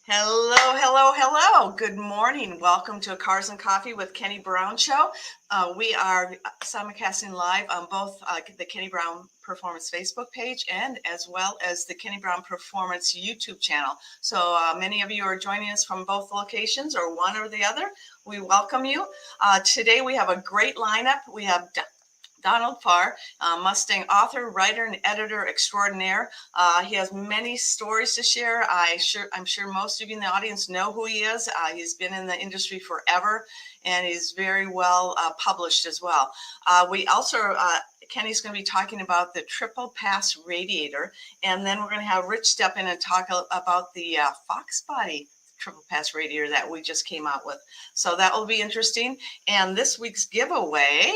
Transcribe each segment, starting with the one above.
Hello, hello, hello. Good morning. Welcome to Cars and Coffee with Kenny Brown Show. We are simulcasting live on both the Kenny Brown Performance Facebook page and as well as the Kenny Brown Performance YouTube channel. So many of you are joining us from both locations or one or the other. We welcome you. Today we have a great lineup. We have Donald Farr, Mustang author, writer, and editor extraordinaire. He has many stories to share. I'm sure most of you in the audience know who he is. He's been in the industry forever, and he's very well published as well. Kenny's going to be talking about the triple pass radiator, and then we're going to have Rich step in and talk about the Fox body triple pass radiator that we just came out with. So that will be interesting. And this week's giveaway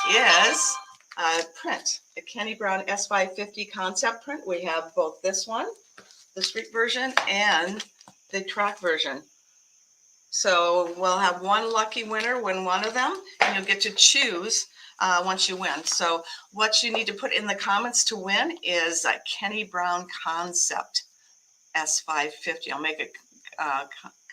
is a print, a Kenny Brown S550 concept print. We have both this one, the street version, and the track version. So we'll have one lucky winner win one of them, and you'll get to choose once you win. So what you need to put in the comments to win is a Kenny Brown concept S550. I'll make it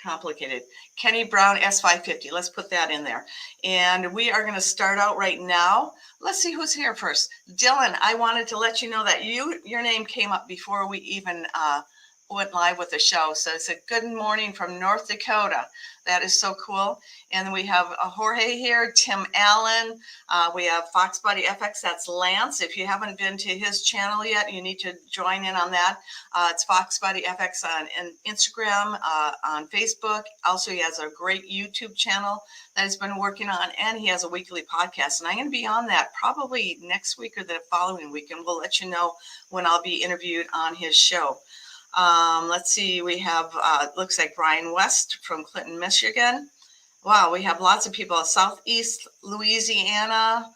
complicated. Kenny Brown S550. Let's put that in there. And we are going to start out right now. Let's see who's here first. Dylan, I wanted to let you know that your name came up before we even went live with the show. So it's a good morning from North Dakota. That is so cool. And we have Jorge here, Tim Allen. We have Fox Buddy FX. That's Lance. If you haven't been to his channel yet, you need to join in on that. It's Fox Buddy FX on Instagram, on Facebook. Also, he has a great YouTube channel that he's been working on, and he has a weekly podcast. And I'm going to be on that probably next week or the following week, and we'll let you know when I'll be interviewed on his show. Let's see, we have, looks like Brian West from Clinton, Michigan. Wow, we have lots of people, Southeast Louisiana.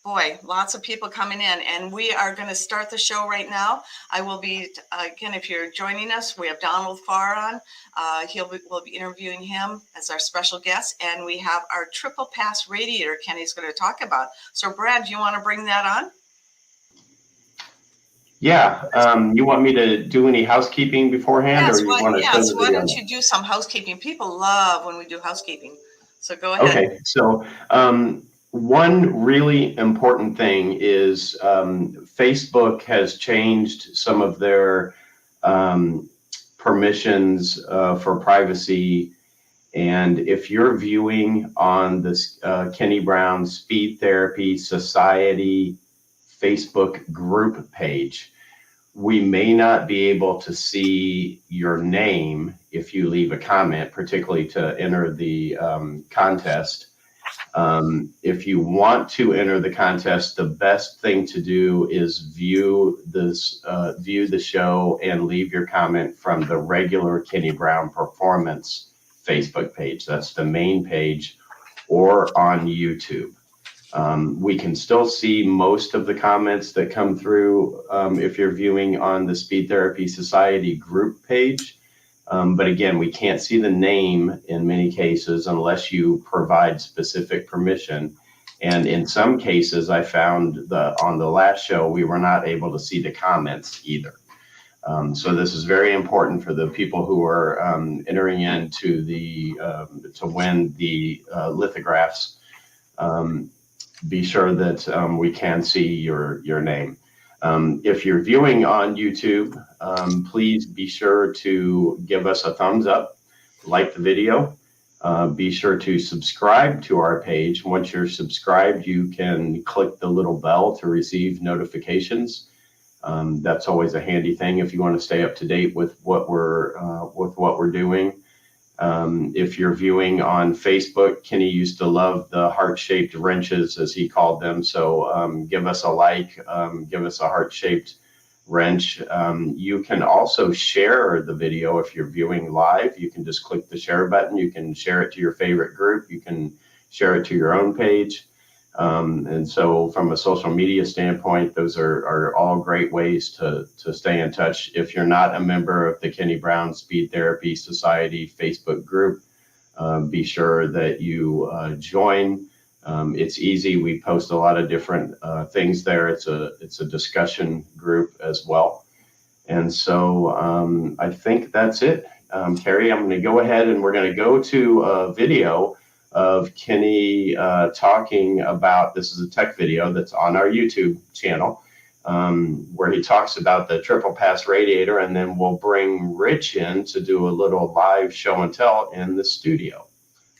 Boy, lots of people coming in, and we are going to start the show right now. I will be, again, if you're joining us, we have Donald Farr on. We'll be interviewing him as our special guest, and we have our triple pass radiator Kenny's going to talk about. So, Brad, do you want to bring that on? Yeah, you want me to do any housekeeping beforehand, yes, or you want to? Yes, why don't you do some housekeeping? People love when we do housekeeping. So go ahead. Okay, so one really important thing is Facebook has changed some of their permissions for privacy. And if you're viewing on this Kenny Brown Speed Therapy Society Facebook group page, we may not be able to see your name if you leave a comment, particularly to enter the contest. If you want to enter the contest, the best thing to do is view the show and leave your comment from the regular Kenny Brown Performance Facebook page. That's the main page, or on YouTube. We can still see most of the comments that come through if you're viewing on the Speed Therapy Society group page. But again, we can't see the name in many cases unless you provide specific permission. And in some cases, I found on the last show, we were not able to see the comments either. So this is very important for the people who are entering into to win the lithographs. Be sure that we can see your name. If you're viewing on YouTube, please be sure to give us a thumbs up, like the video. Be sure to subscribe to our page. Once you're subscribed, you can click the little bell to receive notifications. That's always a handy thing if you want to stay up to date with what we're doing. If you're viewing on Facebook, Kenny used to love the heart-shaped wrenches, as he called them. So give us a like, give us a heart-shaped wrench. You can also share the video if you're viewing live. You can just click the share button. You can share it to your favorite group. You can share it to your own page. And so from a social media standpoint, those are all great ways to stay in touch. If you're not a member of the Kenny Brown Speed Therapy Society Facebook group, be sure that you join. It's easy. We post a lot of different things there. It's a discussion group as well. And so I think that's it. Cari, I'm going to go ahead and we're going to go to a video of Kenny talking about, this is a tech video that's on our YouTube channel, where he talks about the triple pass radiator, and then we'll bring Rich in to do a little live show and tell in the studio.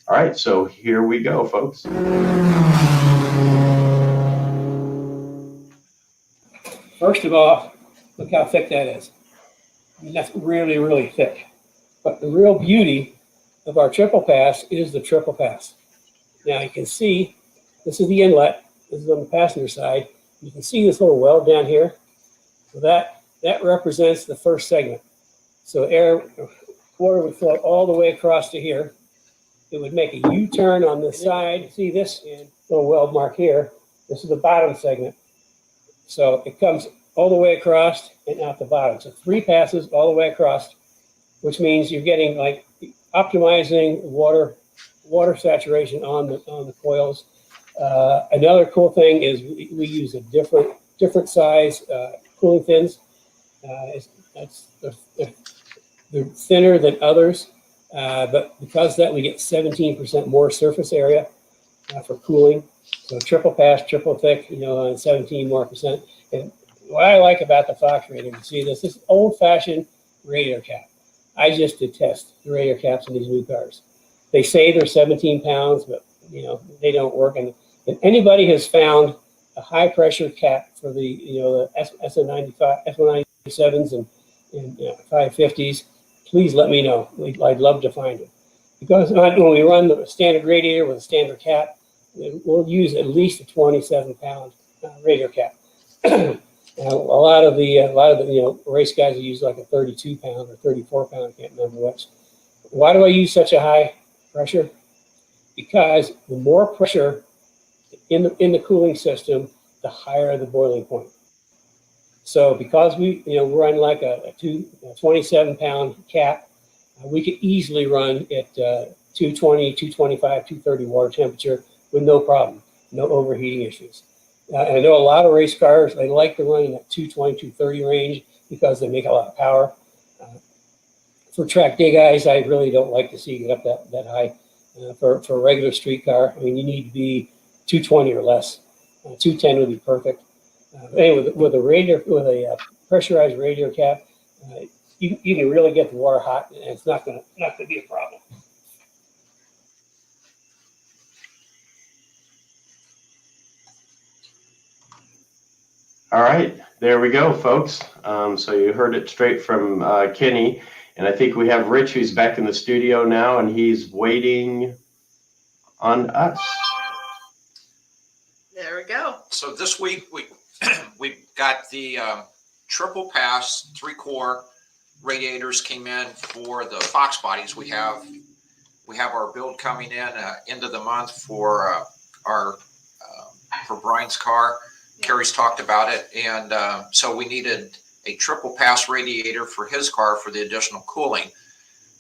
All right, so here we go, folks. First of all, look how thick that is. I mean, that's really, really thick. But the real beauty of our triple pass is the triple pass. Now you can see, this is the inlet. This is on the passenger side. You can see this little weld down here. So that represents the first segment. So water would flow all the way across to here. It would make a U-turn on this side. See this little weld mark here? This is the bottom segment. So it comes all the way across and out the bottom. So 3 passes all the way across, which means you're getting like optimizing water saturation on the coils. Another cool thing is we use a different size cooling fins. They're thinner than others, but because of that we get 17% more surface area for cooling. So triple pass, triple thick, and 17% more. And what I like about the Fox radiator, you see this old-fashioned radiator cap. I just detest the radiator caps in these new cars. They say they're 17 pounds, but they don't work. And if anybody has found a high pressure cap for the S197s and 550s, please let me know. I'd love to find them. Because when we run the standard radiator with a standard cap, we'll use at least a 27-pound radiator cap. A lot of the race guys will use like a 32-pound or 34-pound. I can't remember which. Why do I use such a high pressure? Because the more pressure in the cooling system, the higher the boiling point. So because we run like a 27-pound cap, we could easily run at 220, 225, 230 water temperature with no problem, no overheating issues. I know a lot of race cars, they like to run in that 220, 230 range because they make a lot of power. For track day guys, I really don't like to see it get up that high. For a regular street car, I mean, you need to be 220 or less. 210 would be perfect. Anyway, with a pressurized radiator cap, you can really get the water hot, and it's not gonna be a problem. All right, there we go, folks. So you heard it straight from Kenny, and I think we have Rich, who's back in the studio now, and he's waiting on us. There we go. So this week we've got the triple pass 3-core radiators came in for the Fox bodies. We have our build coming in end of the month for for Brian's car. Cari's talked about it, and so we needed a triple pass radiator for his car for the additional cooling.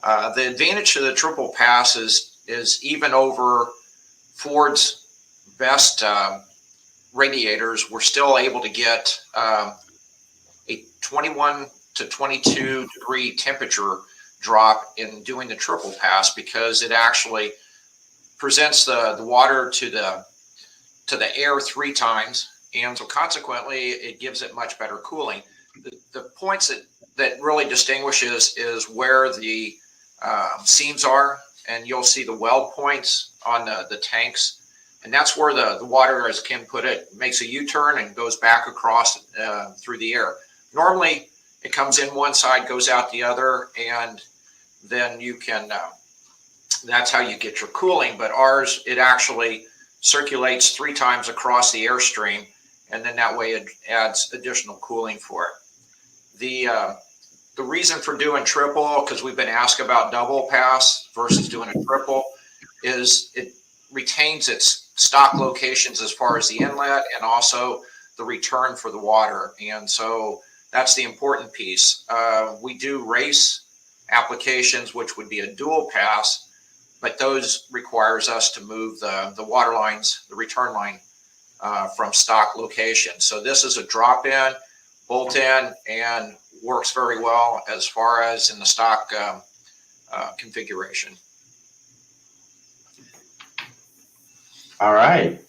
The advantage of the triple pass is even over Ford's best radiators, we're still able to get a 21 to 22 degree temperature drop in doing the triple pass, because it actually presents the water to the air 3 times, and so consequently it gives it much better cooling. The points that really distinguishes is where the seams are, and you'll see the weld points on the tanks, and that's where the water, as Ken put it, makes a U-turn and goes back across through the air. Normally it comes in one side, goes out the other, and then you can that's how you get your cooling. But ours, it actually circulates 3 times across the airstream, and then that way it adds additional cooling for it. The reason for doing triple, because we've been asked about double pass versus doing a triple, is it retains its stock locations as far as the inlet and also the return for the water. And so that's the important piece. We do race applications, which would be a dual pass, but those requires us to move the water lines, the return line from stock location. So this is a drop in, bolt in, and works very well as far as in the stock configuration. All right.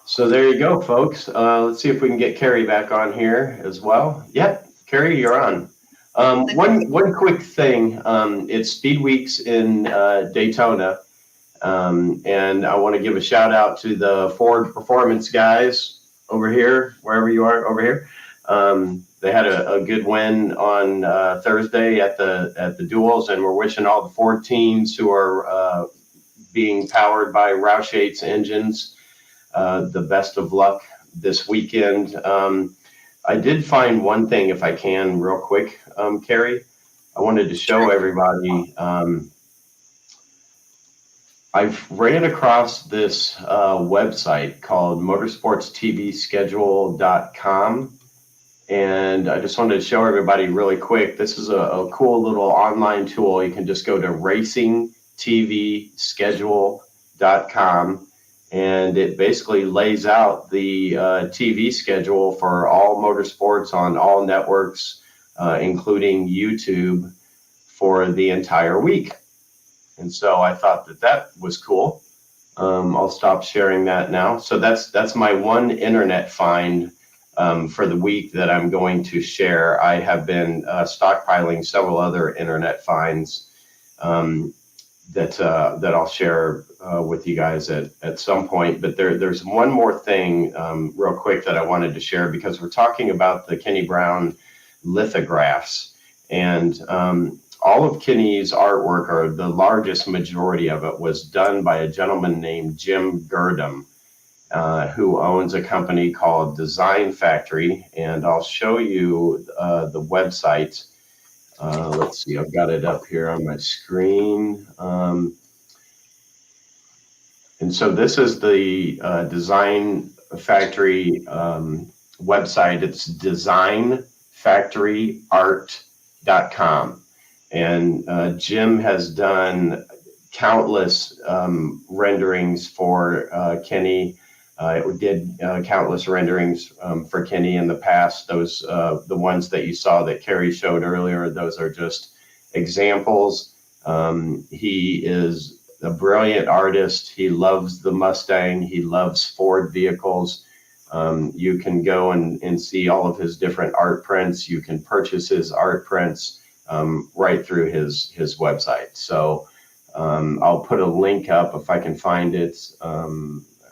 So there you go, folks. Let's see if we can get Cari back on here as well. Yep, Cari, you're on. One quick thing. It's Speed Weeks in Daytona, and I want to give a shout out to the Ford Performance guys over here, wherever you are over here. They had a good win on Thursday at the duels, and we're wishing all the Ford teams who are being powered by Roush 8's engines the best of luck this weekend. I did find one thing, if I can, real quick, Cari. I wanted to show everybody. I've ran across this website called motorsportstvschedule.com, and I just wanted to show everybody really quick. This is a cool little online tool. You can just go to racingtvschedule.com, and it basically lays out the TV schedule for all motorsports on all networks, including YouTube, for the entire week. And so I thought that was cool. I'll stop sharing that now. So that's my one internet find for the week that I'm going to share. I have been stockpiling several other internet finds that I'll share with you guys at some point. But there's one more thing real quick that I wanted to share, because we're talking about the Kenny Brown lithographs, and all of Kenny's artwork, or the largest majority of it, was done by a gentleman named Jim Girdham, who owns a company called Design Factory. And I'll show you the website. Let's see, I've got it up here on my screen. And so this is the Design Factory website. It's designfactoryart.com. And Jim has done countless renderings for Kenny. Did countless renderings for Kenny in the past. Those the ones that you saw that Cari showed earlier, those are just examples. He is a brilliant artist. He loves the Mustang. He loves Ford vehicles. You can go and see all of his different art prints. You can purchase his art prints right through his website. So I'll put a link up if I can find it.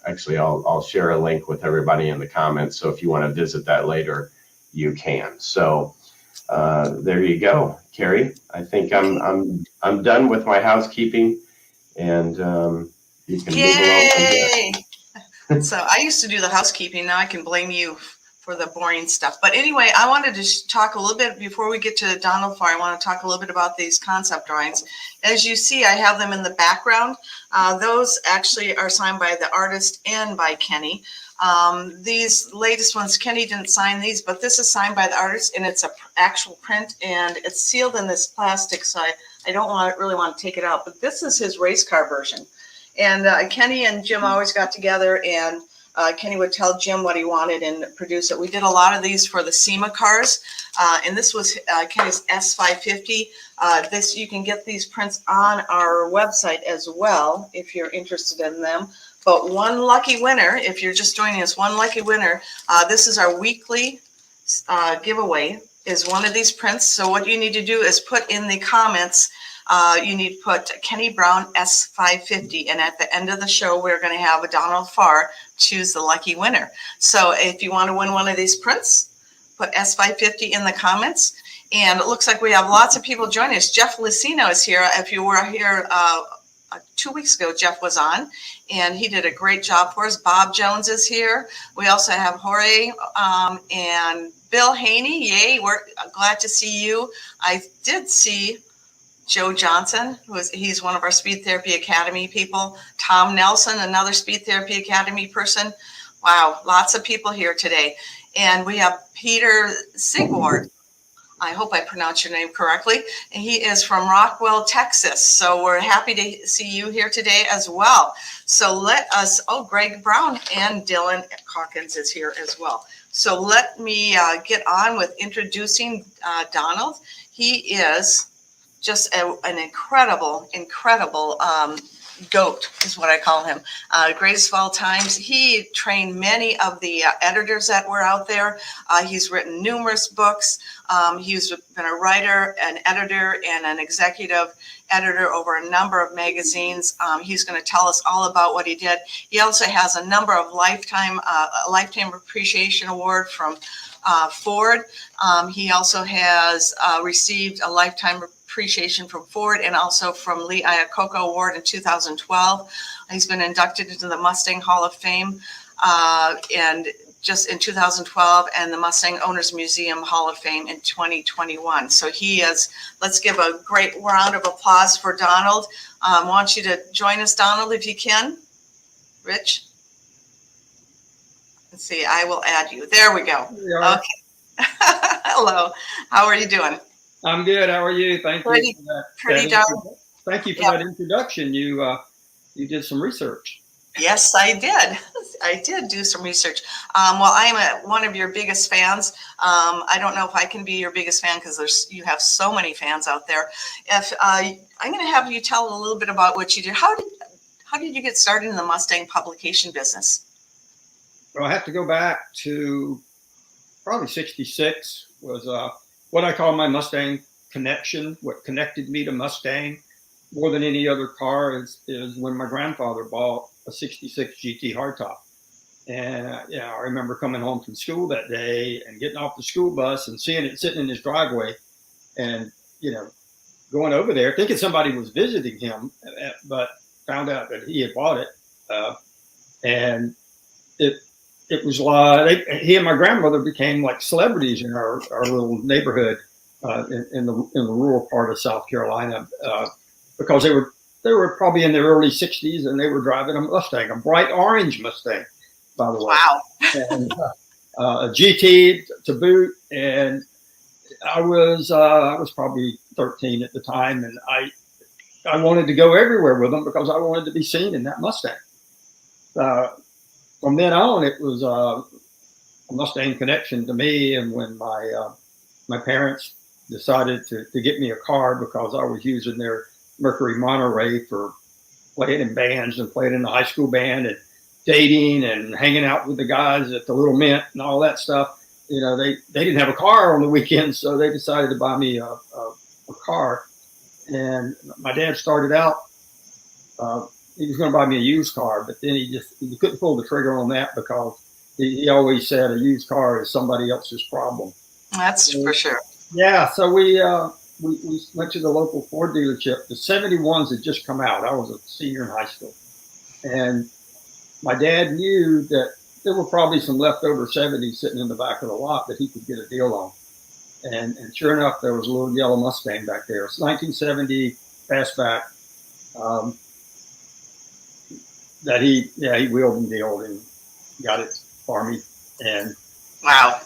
Actually, I'll share a link with everybody in the comments. So if you want to visit that later, you can. So there you go, Cari. I think I'm done with my housekeeping, and you can move along from there. So I used to do the housekeeping. Now I can blame you for the boring stuff. But anyway, I wanted to talk a little bit before we get to Donald Farr. I want to talk a little bit about these concept drawings. As you see, I have them in the background. Those actually are signed by the artist and by Kenny. These latest ones, Kenny didn't sign these, but this is signed by the artist, and it's an actual print, and it's sealed in this plastic, so I don't really want to take it out. But this is his race car version. And Kenny and Jim always got together, and Kenny would tell Jim what he wanted and produce it. We did a lot of these for the SEMA cars, and this was Kenny's S550. You can get these prints on our website as well if you're interested in them. But one lucky winner, if you're just joining us, one lucky winner, this is our weekly giveaway, is one of these prints. So what you need to do is put in the comments, you need to put Kenny Brown S550, and at the end of the show, we're going to have a Donald Farr choose the lucky winner. So if you want to win one of these prints, put S550 in the comments. And it looks like we have lots of people joining us. Jeff Lucino is here. If you were here 2 weeks ago, Jeff was on, and he did a great job for us. Bob Jones is here. We also have Jorge and Bill Haney. Yay, we're glad to see you. I did see Joe Johnson, he's one of our Speed Therapy Academy people. Tom Nelson, another Speed Therapy Academy person. Wow, lots of people here today. And we have Peter Sigwart. I hope I pronounced your name correctly. And he is from Rockwell, Texas. So we're happy to see you here today as well. So let us, Greg Brown and Dylan Hawkins is here as well. So let me get on with introducing Donald. He is just an incredible goat is what I call him. Greatest of all times. He trained many of the editors that were out there. He's written numerous books. He's been a writer, an editor, and an executive editor over a number of magazines. He's going to tell us all about what he did. He also has a number of lifetime appreciation award from Ford. He also has received a lifetime appreciation from Ford and also from Lee Iacocca Award in 2012. He's been inducted into the Mustang Hall of Fame and just in 2012, and the Mustang Owners Museum Hall of Fame in 2021. So he is, let's give a great round of applause for Donald. I want you to join us, Donald, if you can. Rich? Let's see, I will add you. There we go. Yeah. Okay. Hello. How are you doing? I'm good. How are you? Thank you. Pretty darn. Thank you for that introduction. You did some research. Yes, I did. I did do some research. Well, I am one of your biggest fans. I don't know if I can be your biggest fan because you have so many fans out there. If I'm going to have you tell a little bit about what you did. How did you get started in the Mustang publication business? Well, I have to go back to probably '66 was what I call my Mustang connection. What connected me to Mustang more than any other car is when my grandfather bought a '66 GT hardtop. And I remember coming home from school that day and getting off the school bus and seeing it sitting in his driveway and, going over there thinking somebody was visiting him, but found out that he had bought it. And it was like he and my grandmother became like celebrities in our little neighborhood in the rural part of South Carolina because they were probably in their early 60s and they were driving a Mustang, a bright orange Mustang, by the way. Wow. And a GT to boot. And I was probably 13 at the time, and I wanted to go everywhere with them because I wanted to be seen in that Mustang. From then on, it was a Mustang connection to me. And when my parents decided to get me a car because I was using their Mercury Monterey for playing in bands and playing in the high school band and dating and hanging out with the guys at the Little Mint and all that stuff, they didn't have a car on the weekends, so they decided to buy me a car. And my dad started out. He was going to buy me a used car, but then he couldn't pull the trigger on that because he always said a used car is somebody else's problem. That's for sure. Yeah, so we went to the local Ford dealership. The 71s had just come out. I was a senior in high school, and my dad knew that there were probably some leftover 70s sitting in the back of the lot that he could get a deal on. And sure enough, there was a little yellow Mustang back there. It's 1970 fastback. That he wheeled and dealed and got it for me. And wow,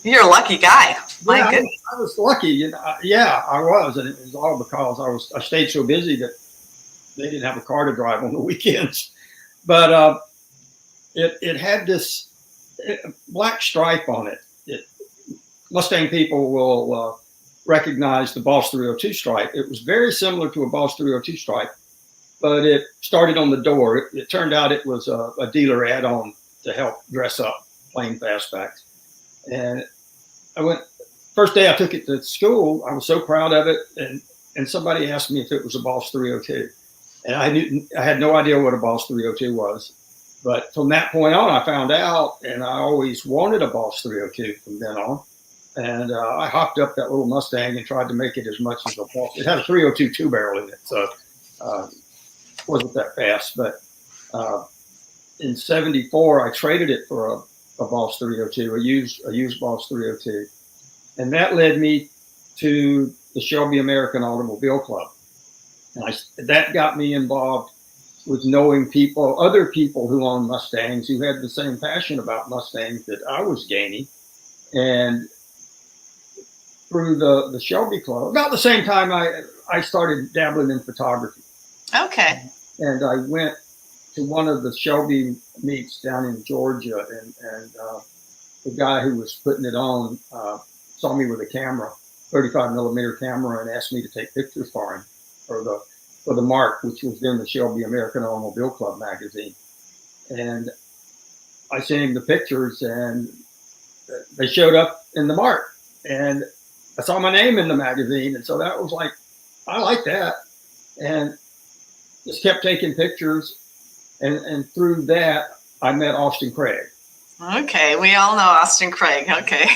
you're a lucky guy. My goodness. I was lucky. I was, and it was all because I stayed so busy that they didn't have a car to drive on the weekends. But it had this black stripe on it. Mustang people will recognize the Boss 302 stripe. It was very similar to a Boss 302 stripe, but it started on the door. It turned out it was a dealer add-on to help dress up plain fastbacks. And first day I took it to school, I was so proud of it. And somebody asked me if it was a Boss 302. And I had no idea what a Boss 302 was. But from that point on, I found out, and I always wanted a Boss 302 from then on. And I hopped up that little Mustang and tried to make it as much as a Boss. It had a 302 two-barrel in it, so wasn't that fast. But in '74, I traded it for a Boss 302, a used Boss 302, and that led me to the Shelby American Automobile Club, and that got me involved with knowing other people who owned Mustangs, who had the same passion about Mustangs that I was gaining, and through the Shelby Club, about the same time I started dabbling in photography. Okay. And I went to one of the Shelby meets down in Georgia, and the guy who was putting it on saw me with a camera 35 millimeter camera and asked me to take pictures for him for the Mark, which was then the Shelby American Automobile Club magazine. And I sent him the pictures, and they showed up in the Mark, and I saw my name in the magazine. And so that was like, I like that. And just kept taking pictures. And through that, I met Austin Craig. Okay, we all know Austin Craig. Okay.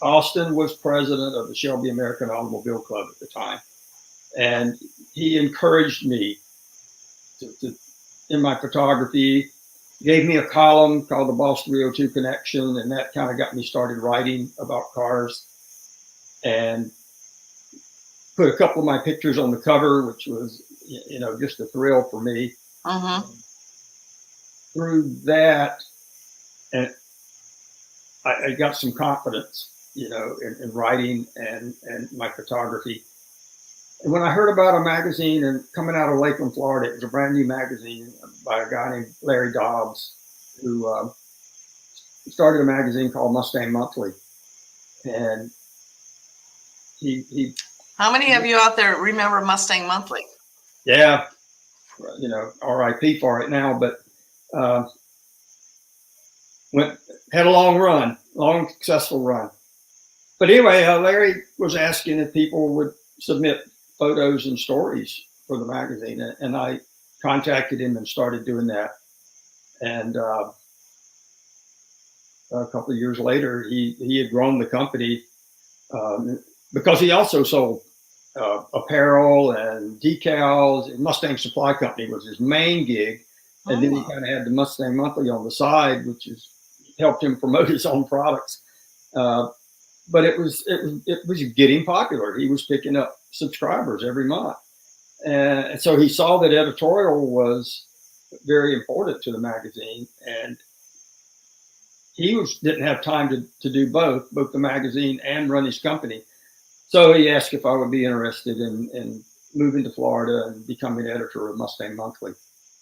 Austin was president of the Shelby American Automobile Club at the time. And he encouraged me to in my photography, gave me a column called the Boston 302 Connection, and that kind of got me started writing about cars, and put a couple of my pictures on the cover, which was, just a thrill for me. Through that, and I got some confidence, in writing and my photography. And when I heard about a magazine and coming out of Lakeland, Florida, it was a brand new magazine by a guy named Larry Dobbs, who started a magazine called Mustang Monthly. And he How many of you out there remember Mustang Monthly? yeah, RIP for it now, but had a long successful run. But anyway, Larry was asking if people would submit photos and stories for the magazine, and I contacted him and started doing that. And a couple of years later, he had grown the company because he also sold apparel and decals. Mustang Supply Company was his main gig, and then he kind of had the Mustang Monthly on the side, which helped him promote his own products. But it was getting popular. He was picking up subscribers every month, and so he saw that editorial was very important to the magazine, and he didn't have time to do both the magazine and run his company. So he asked if I would be interested in moving to Florida and becoming editor of Mustang Monthly.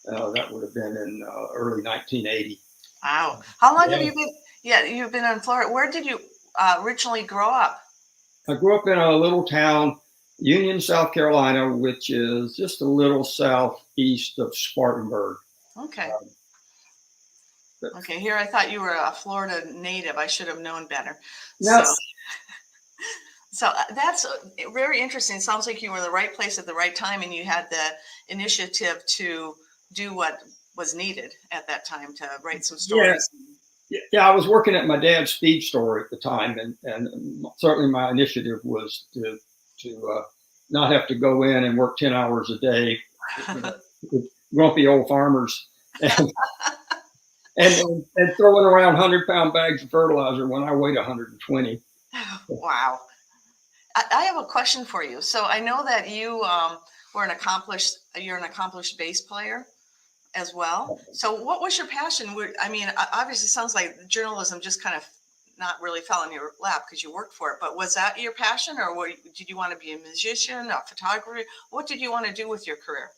That would have been in early 1980. Wow. How long have you been? Yeah, you've been in Florida. Where did you originally grow up? I grew up in a little town, Union, South Carolina, which is just a little southeast of Spartanburg. Okay. Okay, here I thought you were a Florida native. I should have known better. No. So that's very interesting. Sounds like you were in the right place at the right time, and you had the initiative to do what was needed at that time to write some stories. Yeah, I was working at my dad's feed store at the time, and certainly my initiative was to not have to go in and work 10 hours a day with grumpy old farmers and throwing around 100-pound bags of fertilizer when I weighed 120. Wow. I have a question for you. So I know that you you're an accomplished bass player as well. So what was your passion? I mean, obviously it sounds like journalism just kind of not really fell in your lap because you worked for it, but was that your passion, or did you want to be a musician, a photographer? What did you want to do with your career?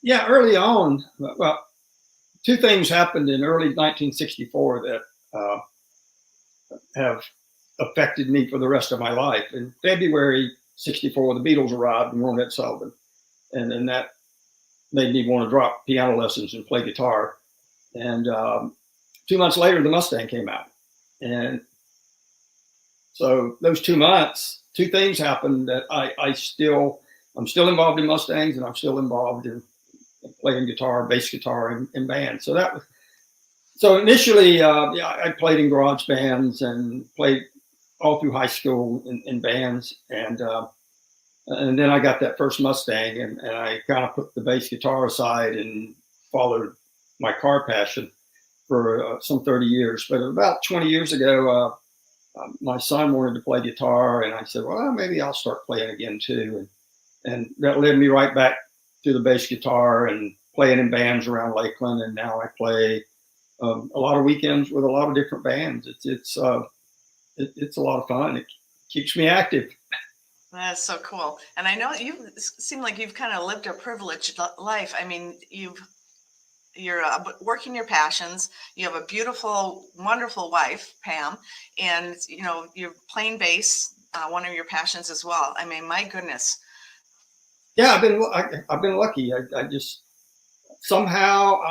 Yeah, early on, well, two things happened in early 1964 that have affected me for the rest of my life. In February 64, the Beatles arrived and weren't at Sullivan. And then that made me want to drop piano lessons and play guitar. And 2 months later, the Mustang came out. And so those 2 months, two things happened that I'm still involved in Mustangs, and I'm still involved in playing guitar, bass guitar in bands. So initially, I played in garage bands and played all through high school in bands. And then I got that first Mustang, and I kind of put the bass guitar aside and followed my car passion for some 30 years. But about 20 years ago, my son wanted to play guitar, and I said, well, maybe I'll start playing again too. And that led me right back to the bass guitar and playing in bands around Lakeland. And now I play a lot of weekends with a lot of different bands. It's a lot of fun. It keeps me active. That's so cool. And I know you seem like you've kind of lived a privileged life. I mean, you're working your passions. You have a beautiful, wonderful wife, Pam, and you're playing bass one of your passions as well. I mean, my goodness. Yeah, I've been lucky. I just somehow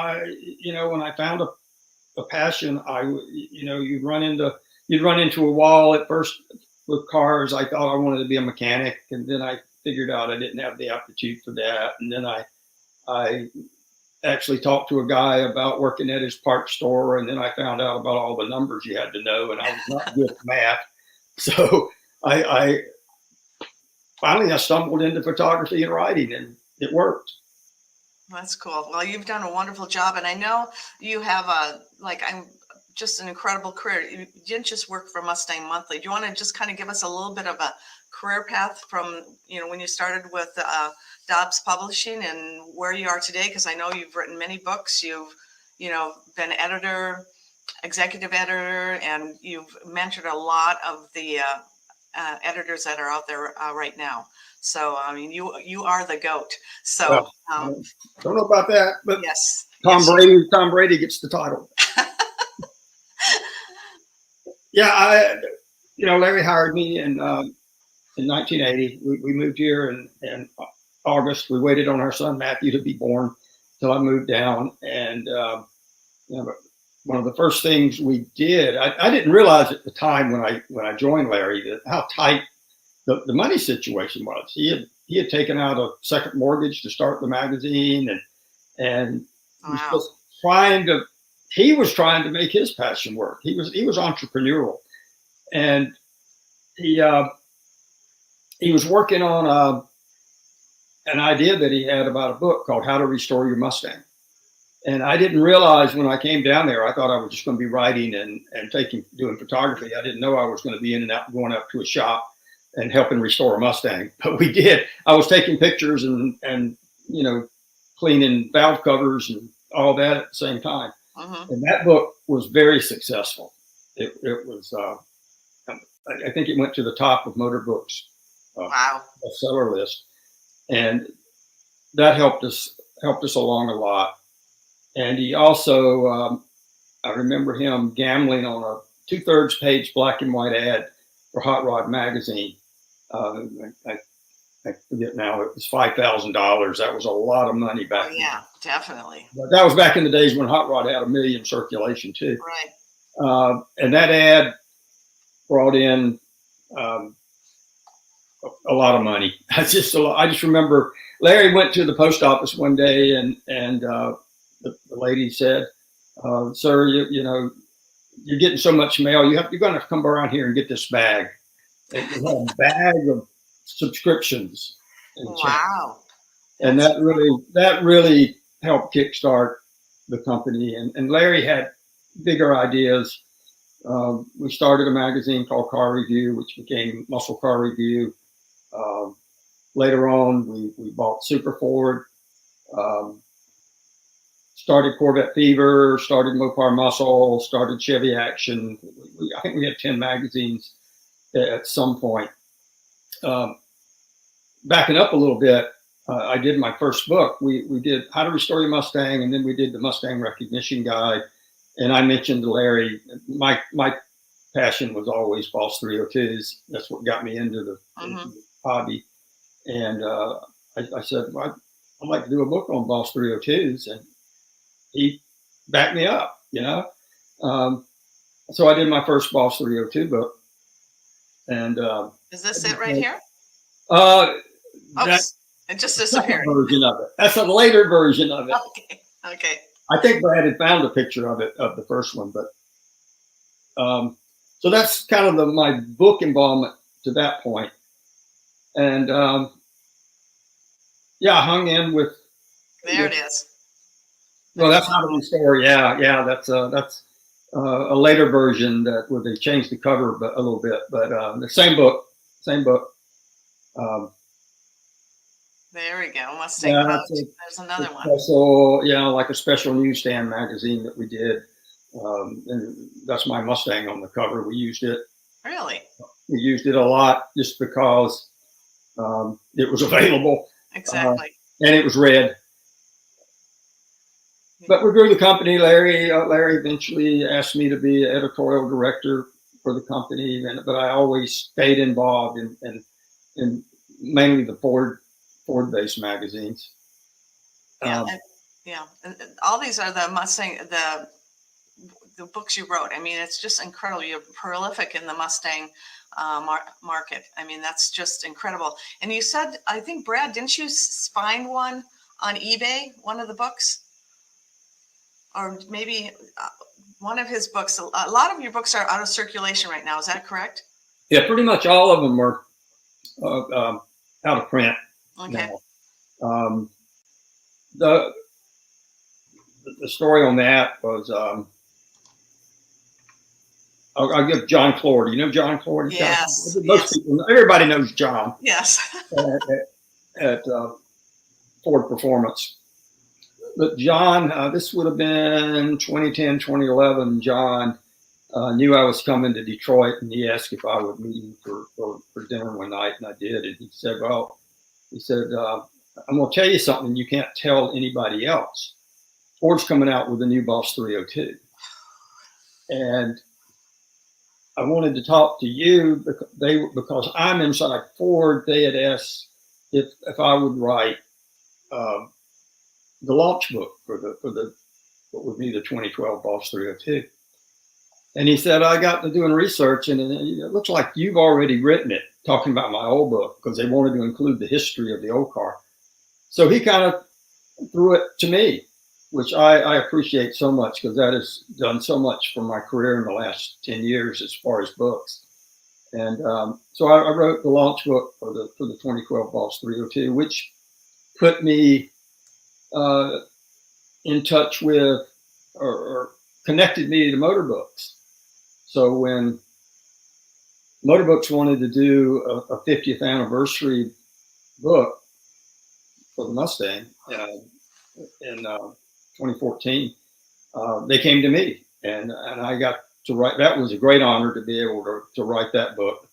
when I found a passion, you'd run into a wall at first with cars. I thought I wanted to be a mechanic, and then I figured out I didn't have the aptitude for that. And then I actually talked to a guy about working at his parts store, and then I found out about all the numbers you had to know, and I was not good at math. So I finally stumbled into photography and writing, and it worked. That's cool. Well, you've done a wonderful job, and I know you have I'm just an incredible career. You didn't just work for Mustang Monthly. Do you want to just kind of give us a little bit of a career path from, when you started with Dobbs Publishing and where you are today? Because I know you've written many books. You've, been editor, executive editor, and you've mentored a lot of the editors that are out there right now. So, I mean, you are the GOAT. So, don't know about that, but yes. Tom Brady gets the title. Yeah, Larry hired me in 1980. We moved here in August. We waited on our son Matthew to be born till I moved down. And one of the first things we did, I didn't realize at the time when I joined Larry how tight the money situation was. He had taken out a second mortgage to start the magazine, and Wow. he was trying to make his passion work. He was entrepreneurial, and he was working on an idea that he had about a book called How to Restore Your Mustang. And I didn't realize when I came down there, I thought I was just going to be writing and doing photography. I didn't know I was going to be in and out, going up to a shop and helping restore a Mustang. But we did. I was taking pictures and cleaning valve covers and all that at the same time. Mm-hmm. And that book was very successful. It was, I think it went to the top of Motor Books Wow. bestseller list, and that helped us along a lot. And he also, I remember him gambling on a 2/3 page black and white ad for Hot Rod magazine. I forget now, it was $5,000. That was a lot of money back then. Yeah, definitely. But that was back in the days when Hot Rod had 1 million circulation too. Right. And that ad brought in a lot of money. I just remember Larry went to the post office one day, and the lady said, "Sir, you're getting so much mail. You're going to have to come around here and get this bag." It was a bag of subscriptions. Wow. And that really helped kickstart the company. And Larry had bigger ideas. We started a magazine called Car Review, which became Muscle Car Review. Later on, we bought Super Ford, started Corvette Fever, started Mopar Muscle, started Chevy Action. I think we had 10 magazines at some point. Backing up a little bit, I did my first book. We did How to Restore Your Mustang, and then we did the Mustang Recognition Guide. And I mentioned to Larry, my passion was always Boss 302s. That's what got me into the hobby. And I said, well, I'd like to do a book on Boss 302s. And he backed me up, So I did my first Boss 302 book. And is this it right here? That's it just disappeared. Version of it. That's a later version of it. Okay. I think Brad had found a picture of it, of the first one, but so that's kind of my book involvement to that point. And I hung in with. There it is. Well, that's How to Restore. Yeah, that's a later version where they changed the cover a little bit, but the same book. There we go. Mustang Pouch. There's another one. So like a special newsstand magazine that we did, and that's my Mustang on the cover. We used it. Really? We used it a lot just because it was available. Exactly. And it was red. But we grew the company. Larry eventually asked me to be editorial director for the company, but I always stayed involved in mainly the Ford-based magazines. Yeah, and all these are the Mustang, the books you wrote. I mean, it's just incredible. You're prolific in the Mustang market. I mean, that's just incredible. And you said, I think, Brad, didn't you find one on eBay, one of the books? Or maybe one of his books. A lot of your books are out of circulation right now. Is that correct? Yeah, pretty much all of them are out of print. Okay. Now. The story on that was, I'll give John Clore. Do you know John Clore? Yes. Most people, everybody knows John. Yes. at Ford Performance. But John, this would have been 2010, 2011. John knew I was coming to Detroit, and he asked if I would meet him for dinner one night, and I did. And he said, I'm going to tell you something you can't tell anybody else. Ford's coming out with a new Boss 302. And I wanted to talk to you because I'm inside Ford. They had asked if I would write the launch book for what would be the 2012 Boss 302. And he said, I got to doing research, and it looks like you've already written it, talking about my old book, because they wanted to include the history of the old car. So he kind of threw it to me, which I appreciate so much, because that has done so much for my career in the last 10 years as far as books. And so I wrote the launch book for the 2012 Boss 302, which put me in touch with or connected me to motor books. So when motor books wanted to do a 50th anniversary book for the Mustang in 2014, they came to me, and I got to write. That was a great honor to be able to write that book,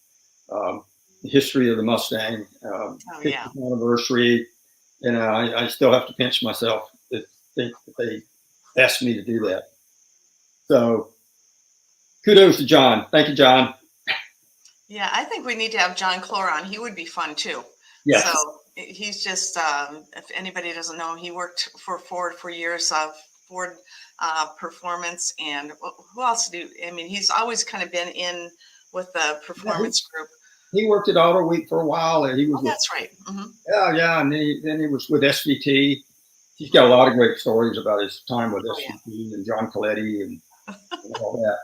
the history of the Mustang, 50th anniversary. And I still have to pinch myself that they asked me to do that. So kudos to John. Thank you, John. Yeah, I think we need to have John Clore on. He would be fun too. Yes. So he's just, if anybody doesn't know him, he worked for Ford for years, Ford Performance, and who else I mean, he's always kind of been in with the performance group. He worked at Auto Week for a while, and he was. That's right. Mm-hmm. Yeah, and then he was with SVT. He's got a lot of great stories about his time with SVT and John Coletti and all that.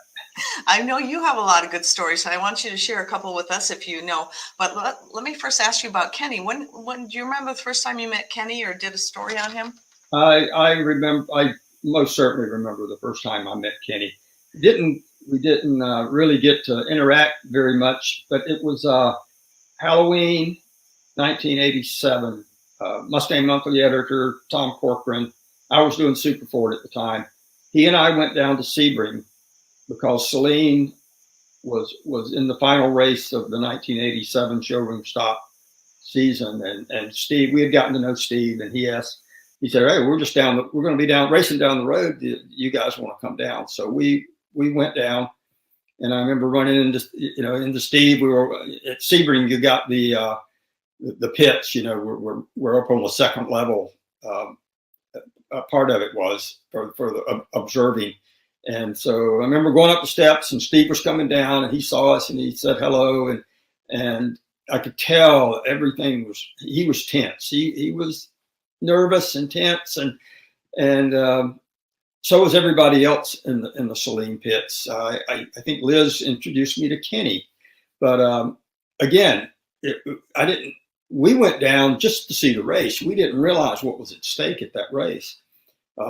I know you have a lot of good stories, so I want you to share a couple with us if you know. But let me first ask you about Kenny. When do you remember the first time you met Kenny or did a story on him? I remember. I most certainly remember the first time I met Kenny. We didn't really get to interact very much, but it was Halloween 1987. Mustang Monthly editor Tom Corcoran. I was doing Super Ford at the time. He and I went down to Sebring because Celine was in the final race of the 1987 showroom stock season, and Steve. We had gotten to know Steve, and he said, "Hey, we're going to be racing down the road. Do you guys want to come down?" So we went down, and I remember running into Steve. We were at Sebring. You got the pits, we're up on the second level. Part of it was for the observing. And so I remember going up the steps, and Steve was coming down, and he saw us, and he said hello, and I could tell he was tense. He was nervous and tense, and so was everybody else in the Saline pits. I think Liz introduced me to Kenny, but again, we went down just to see the race. We didn't realize what was at stake at that race.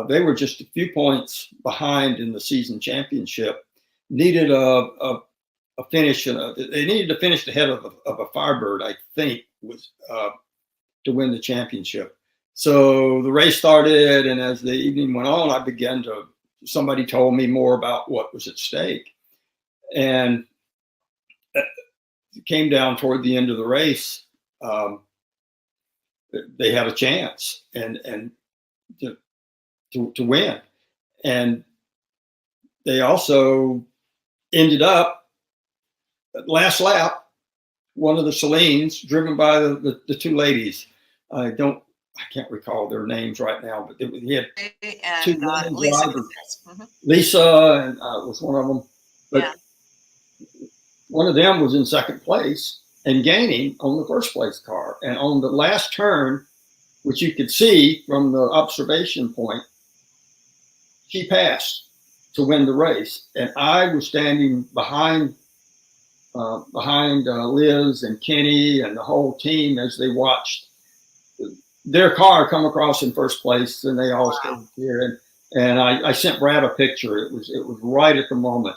They were just a few points behind in the season championship. Needed a finish. They needed to finish ahead of a Firebird, I think, was to win the championship. So the race started, and as the evening went on, somebody told me more about what was at stake. And it came down toward the end of the race. They had a chance and to win. And they also ended up last lap, one of the Celines, driven by the two ladies. I can't recall their names right now, but he had two And women Lisa. drivers. Mhm. Lisa and was one of them. But Yeah. one of them was in second place and gaining on the first place car. And on the last turn, which you could see from the observation point, she passed to win the race. And I was standing behind Liz and Kenny and the whole team as they watched their car come across in first place, and they all stayed here. And I sent Brad a picture. It was right at the moment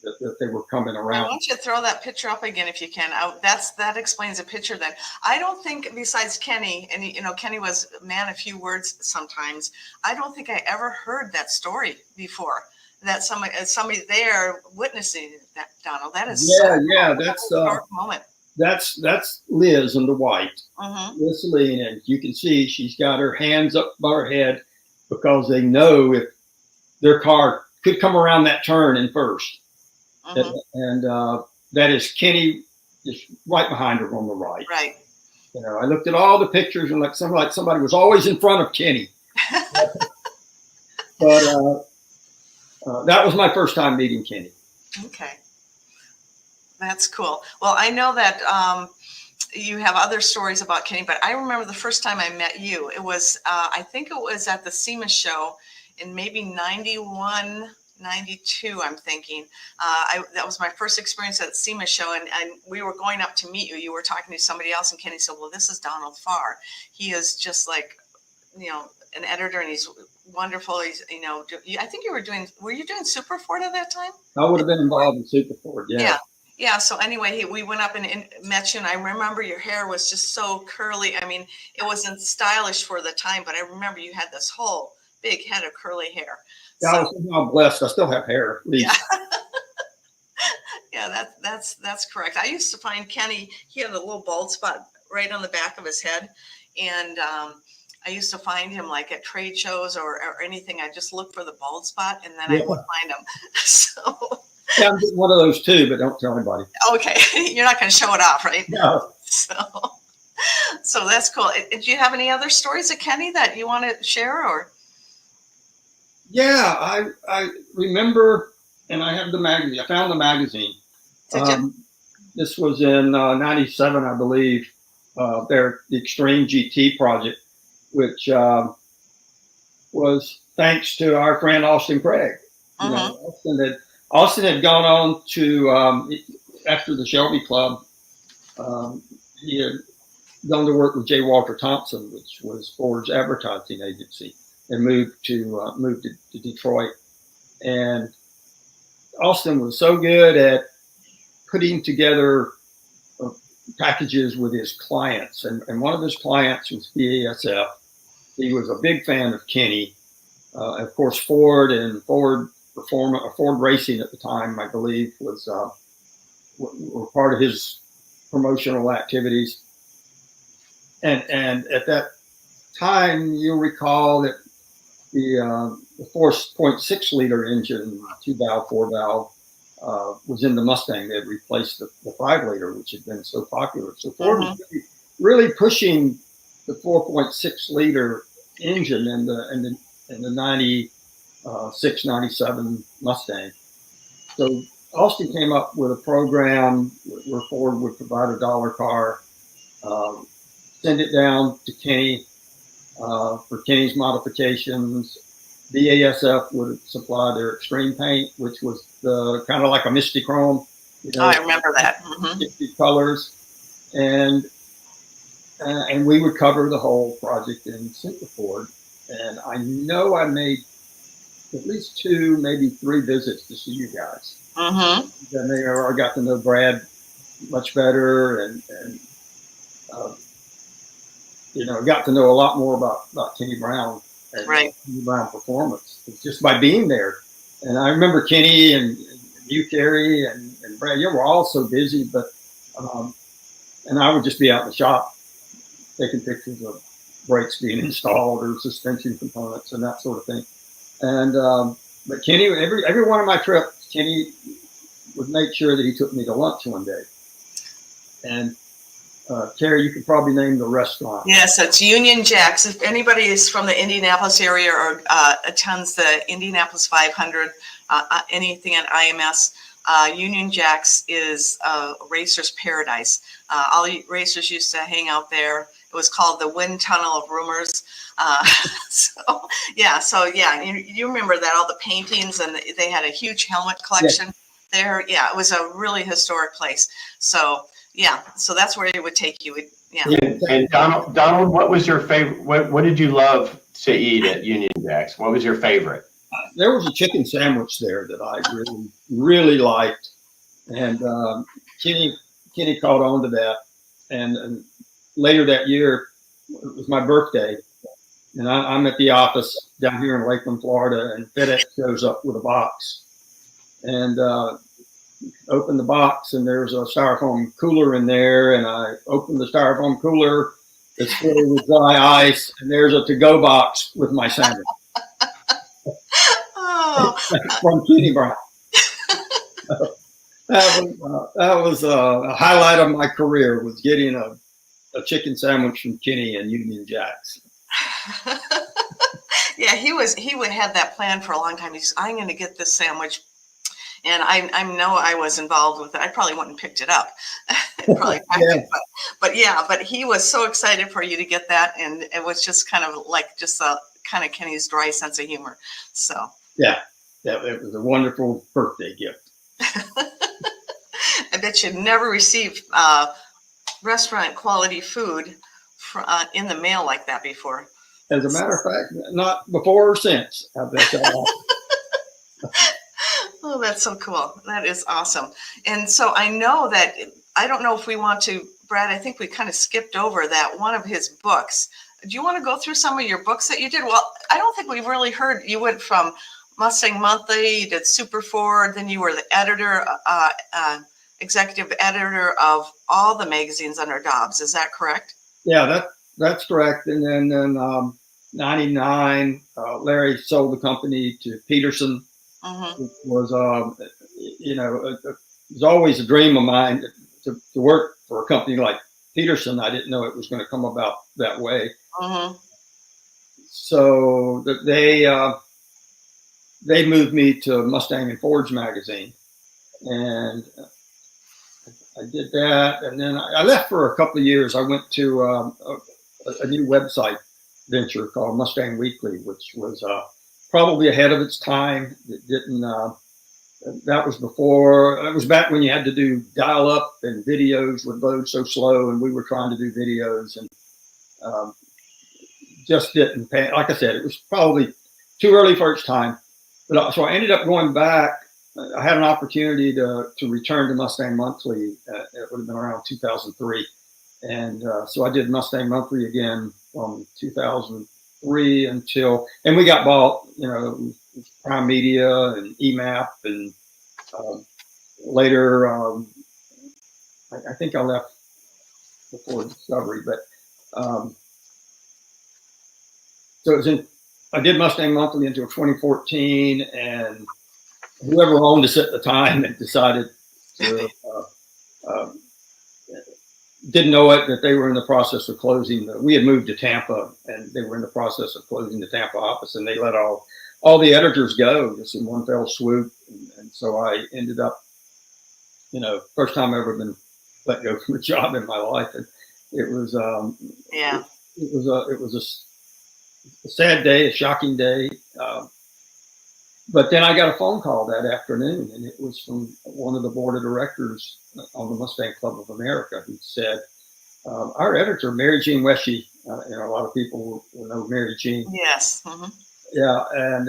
that they were coming I around. want you to throw that picture up again if you can. That explains the picture then. I don't think, besides Kenny, and you know, Kenny was a man of few words sometimes. I don't think I ever heard that story before. That somebody there witnessing that, Donald. That is That's a dark moment. That's Liz in the white. Mm-hmm. Liz Celine, and you can see she's got her hands up by her head because they know if their car could come around that turn in first. Mm-hmm. And that is Kenny, just right behind her on the right. Right. You know, I looked at all the pictures and like somebody was always in front of Kenny. But that was my first time meeting Kenny. Okay. That's cool. Well, I know that you have other stories about Kenny, but I remember the first time I met you. It was, I think it was at the SEMA show in maybe 91, 92, I'm thinking. That was my first experience at the SEMA show, and we were going up to meet you. You were talking to somebody else, and Kenny said, well, this is Donald Farr. He is just like, you know, an editor, and he's wonderful. He's, you know, I think were you doing Super Ford at that time? I would have been involved in Super Ford, yeah. Yeah. So anyway, we went up and met you, and I remember your hair was just so curly. I mean, it wasn't stylish for the time, but I remember you had this whole big head of curly hair. Yeah, I was somehow blessed. I still have hair, at least. Yeah, that's correct. I used to find Kenny, he had a little bald spot right on the back of his head, and I used to find him like at trade shows or anything. I just looked for the bald spot, and then I would find him. So. Yeah, I'm getting one of those too, but don't tell anybody. Okay, you're not going to show it off, right? No. So that's cool. Do you have any other stories of Kenny that you want to share, or? Yeah, I remember, and I have the magazine. I found the magazine. Did you? This was in 97, I believe. The Extreme GT project, which was thanks to our friend Austin Craig. You know, Austin had gone on to, after the Shelby Club, he had gone to work with J. Walter Thompson, which was Ford's advertising agency, and moved to Detroit. And Austin was so good at putting together packages with his clients. And one of his clients was BASF. He was a big fan of Kenny. Of course, Ford and Ford Racing at the time, I believe, were part of his promotional activities. And at that time, you'll recall that the 4.6 liter engine, 2-valve, 4-valve, was in the Mustang. They had replaced the 5 liter, which had been so popular. So Ford was really pushing the 4.6 liter engine in the 96, 97 Mustang. So Austin came up with a program where Ford would provide a $1 car, send it down to Kenny for Kenny's modifications. BASF would supply their extreme paint, which was kind of like a Misty Chrome. You know, I remember that. 50 colors, and we would cover the whole project in Super Ford. And I know I made at least 2, maybe 3 visits to see you guys. Then I got to know Brad much better, and you know, got to know a lot more about Kenny Brown and Kenny Brown Performance just by being there. And I remember Kenny and you, Cari, and Brad. You were all so busy, but and I would just be out in the shop taking pictures of brakes being installed or suspension components and that sort of thing. And but Kenny, every one of my trips, Kenny would make sure that he took me to lunch one day. And Cari, you could probably name the restaurant. Yes, it's Union Jack's. If anybody is from the Indianapolis area or attends the Indianapolis 500, anything at IMS, Union Jack's is a racer's paradise. All racers used to hang out there. It was called the Wind Tunnel of Rumors. So you remember that, all the paintings, and they had a huge helmet collection there. Yeah, it was a really historic place. So yeah, so that's where he would take you. Yeah. And Donald, what was your favorite? What did you love to eat at Union Jack's? What was your favorite? There was a chicken sandwich there that I really, really liked, and Kenny caught on to that. And later that year, it was my birthday, and I'm at the office down here in Lakeland, Florida, and FedEx shows up with a box, and open the box, and there's a styrofoam cooler in there, and I opened the styrofoam cooler. It's filled with dry ice, and there's a to-go box with my sandwich. Oh. From Kenny Brown. That was a highlight of my career, was getting a chicken sandwich from Kenny and Union Jack's. Yeah, he would have that plan for a long time. He's, I'm going to get this sandwich. And I know I was involved with it. I probably wouldn't have picked it up. Probably but he was so excited for you to get that, and it was just kind of like just a kind of Kenny's dry sense of humor. So yeah, it was a wonderful birthday gift. I bet you never received restaurant quality food in the mail like that before. As a matter of fact, not before or since. I bet that. Oh, that's so cool. That is awesome. And so I know that, I don't know if we want to, Brad, I think we kind of skipped over that one of his books. Do you want to go through some of your books that you did? Well, I don't think we've really heard, you went from Mustang Monthly, you did Super Ford, then you were the editor, executive editor of all the magazines under Dobbs. Is that correct? Yeah, that's correct. And then in 99, Larry sold the company to Peterson. Mm-hmm. It was, it was always a dream of mine to work for a company like Peterson. I didn't know it was going to come about that way. Mm-hmm. So they moved me to Mustang and Ford's magazine, and I did that. And then I left for a couple of years. I went to a new website venture called Mustang Weekly, which was probably ahead of its time. It didn't. That was before. It was back when you had to do dial up, and videos would load so slow, and we were trying to do videos, and just didn't pay. Like I said, it was probably too early for its time. But so I ended up going back. I had an opportunity to return to Mustang Monthly. It would have been around 2003, and so I did Mustang Monthly again from 2003 until, and we got bought, Prime Media and EMAP, and later, I think I left before Discovery, but so it was I did Mustang Monthly until 2014, and whoever owned us at the time had decided to, didn't know it, that they were in the process of closing. We had moved to Tampa, and they were in the process of closing the Tampa office, and they let all the editors go just in one fell swoop. And so I ended up, first time I've ever been let go from a job in my life. And it was, it was a sad day, a shocking day. But then I got a phone call that afternoon, and it was from one of the board of directors on the Mustang Club of America, who said, our editor, Mary Jean Wesche, a lot of people will know Mary Jean. Yes. Mm-hmm. Yeah, and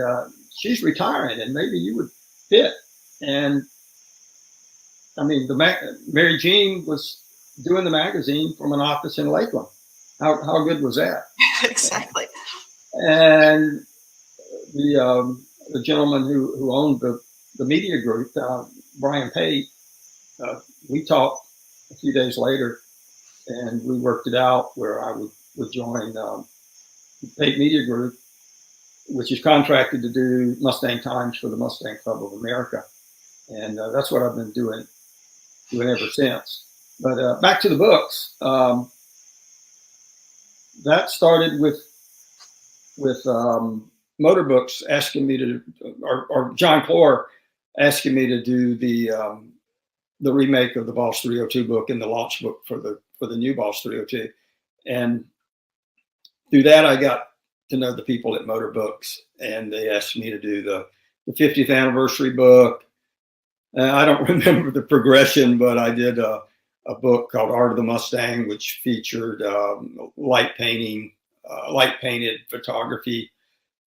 she's retiring, and maybe you would fit. And I mean, Mary Jean was doing the magazine from an office in Lakeland. How good was that? Exactly. And the gentleman who owned the media group, Brian Pate, we talked a few days later, and we worked it out where I would join Pate Media Group, which is contracted to do Mustang Times for the Mustang Club of America. and that's what I've been doing ever since. But back to the books. That started with Motor Books asking me to, or John Clore asking me to do the remake of the Boss 302 book and the launch book for the new Boss 302. And through that, I got to know the people at Motor Books, and they asked me to do the 50th anniversary book. I don't remember the progression, but I did a book called Art of the Mustang, which featured light painted photography.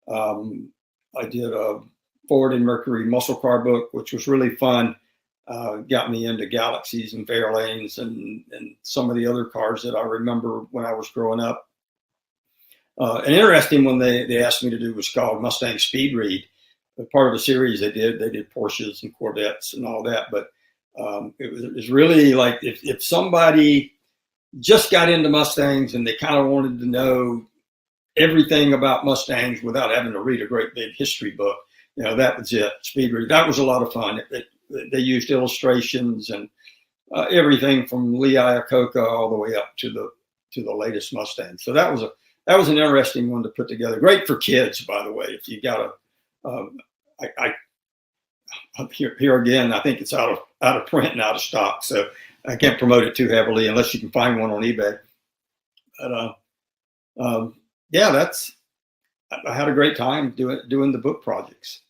I did a Ford and Mercury muscle car book, which was really fun. Got me into Galaxies and Fairlanes and some of the other cars that I remember when I was growing up. An interesting one they asked me to do was called Mustang Speed Read. Part of the series they did Porsches and Corvettes and all that, but it was really like if somebody just got into Mustangs and they kind of wanted to know everything about Mustangs without having to read a great big history book, that was it. Speed Read. That was a lot of fun. They used illustrations and everything from Lee Iacocca all the way up to the latest Mustang. So that was an interesting one to put together. Great for kids, by the way. If you got here again, I think it's out of print and out of stock, so I can't promote it too heavily unless you can find one on eBay. But yeah, I had a great time doing the book projects.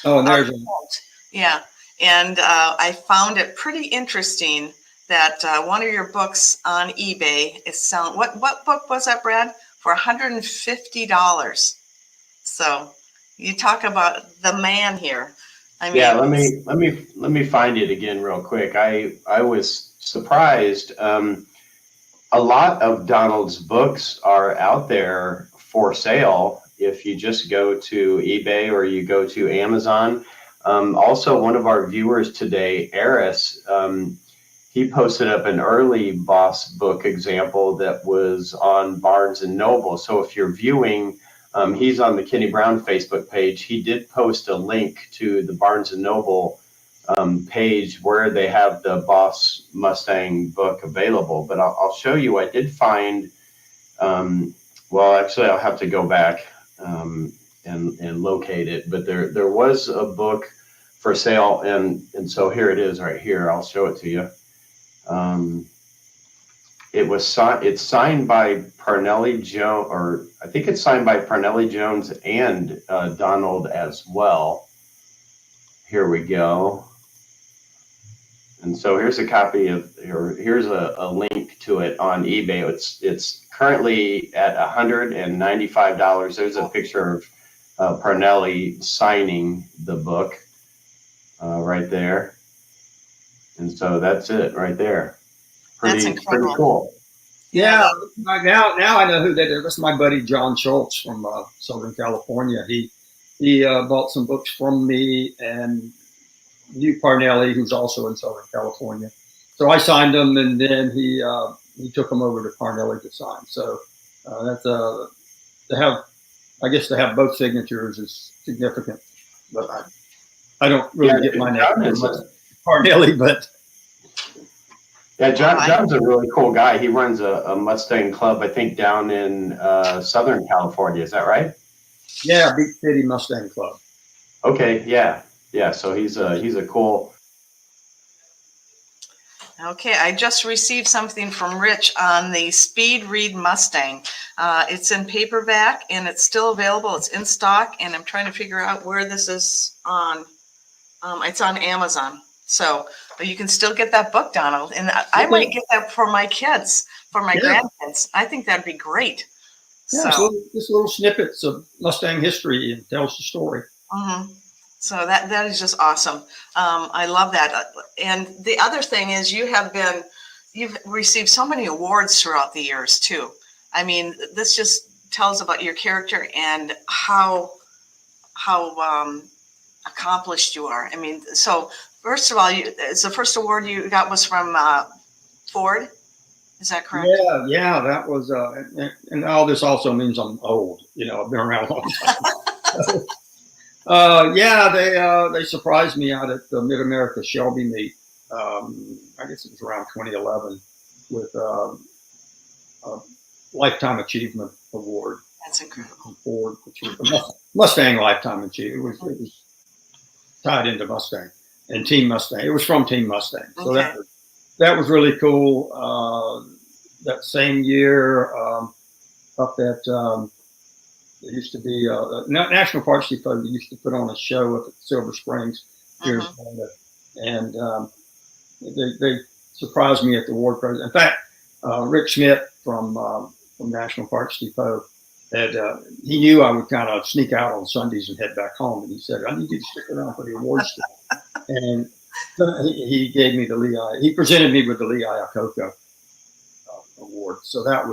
Oh, and there's yeah, and I found it pretty interesting that one of your books on eBay is selling. What book was that, Brad? For $150. So you talk about the man here. I mean, yeah, let me find it again real quick. I was surprised. A lot of Donald's books are out there for sale if you just go to eBay or you go to Amazon. Also, one of our viewers today, Eris, he posted up an early Boss book example that was on Barnes and Noble. So if you're viewing, he's on the Kenny Brown Facebook page. He did post a link to the Barnes and Noble page where they have the Boss Mustang book available. But I'll show you. I did find, well, actually, I'll have to go back and locate it. But there was a book for sale, and so here it is right here. I'll show it to you. It's signed by Parnelli Jones, or I think it's signed by Parnelli Jones and Donald as well. Here we go. And so here's a copy here's a link to it on eBay. It's currently at $195. There's a picture of Parnelli signing the book right there. And so that's it right there. Pretty cool. Yeah. Now I know who that is. That's my buddy John Schultz from Southern California. He bought some books from me and knew Parnelli, who's also in Southern California. So I signed them, and then he took them over to Parnelli to sign. So that's to have both signatures is significant. But I don't really get my name Parnelli, but. Yeah, John's a really cool guy. He runs a Mustang club, I think, down in Southern California. Is that right? Yeah, Beach City Mustang Club. Okay, yeah. So he's a cool. Okay, I just received something from Rich on the Speed Read Mustang. It's in paperback and it's still available. It's in stock, and I'm trying to figure out where this is on. It's on Amazon. So, but you can still get that book, Donald, and I might get that for my kids, for my grandkids. I think that'd be great. Yeah, so just little snippets of Mustang history and tells the story. Mm-hmm. So that is just awesome. I love that. And the other thing is you've received so many awards throughout the years too. I mean, this just tells about your character and how accomplished you are. I mean, so first of all, it's the first award you got was from Ford. Is that correct? Yeah, yeah, that was, and all this also means I'm old. You know, I've been around a long time. Yeah, they surprised me out at the Mid America Shelby meet. I guess it was around 2011 with a Lifetime Achievement Award. That's incredible. From Ford, which was the Mustang Lifetime Achievement. It was tied into Mustang and Team Mustang. It was from Team Mustang, so Okay. that was really cool. That same year, up at there used to be National Park Depot. They used to put on a show up at Silver Springs here in Florida, and they surprised me at the award presentation. In fact, Rick Schmidt from National Parks Depot had he knew I would kind of sneak out on Sundays and head back home, and he said, "I need you to stick around for the awards." And he gave me the Lee. He presented me with the Lee Iacocca award, so that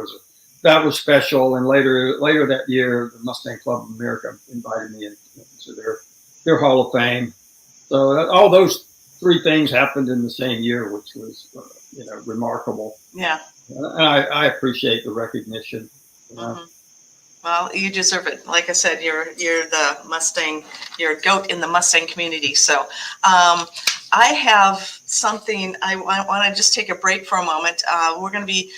was special. And later that year, the Mustang Club of America invited me into their Hall of Fame. So all those three things happened in the same year, which was remarkable. Yeah. And I appreciate the recognition. Well, you deserve it. Like I said, you're the Mustang, you're a goat in the Mustang community. So I have something, I want to just take a break for a moment. We're going to be,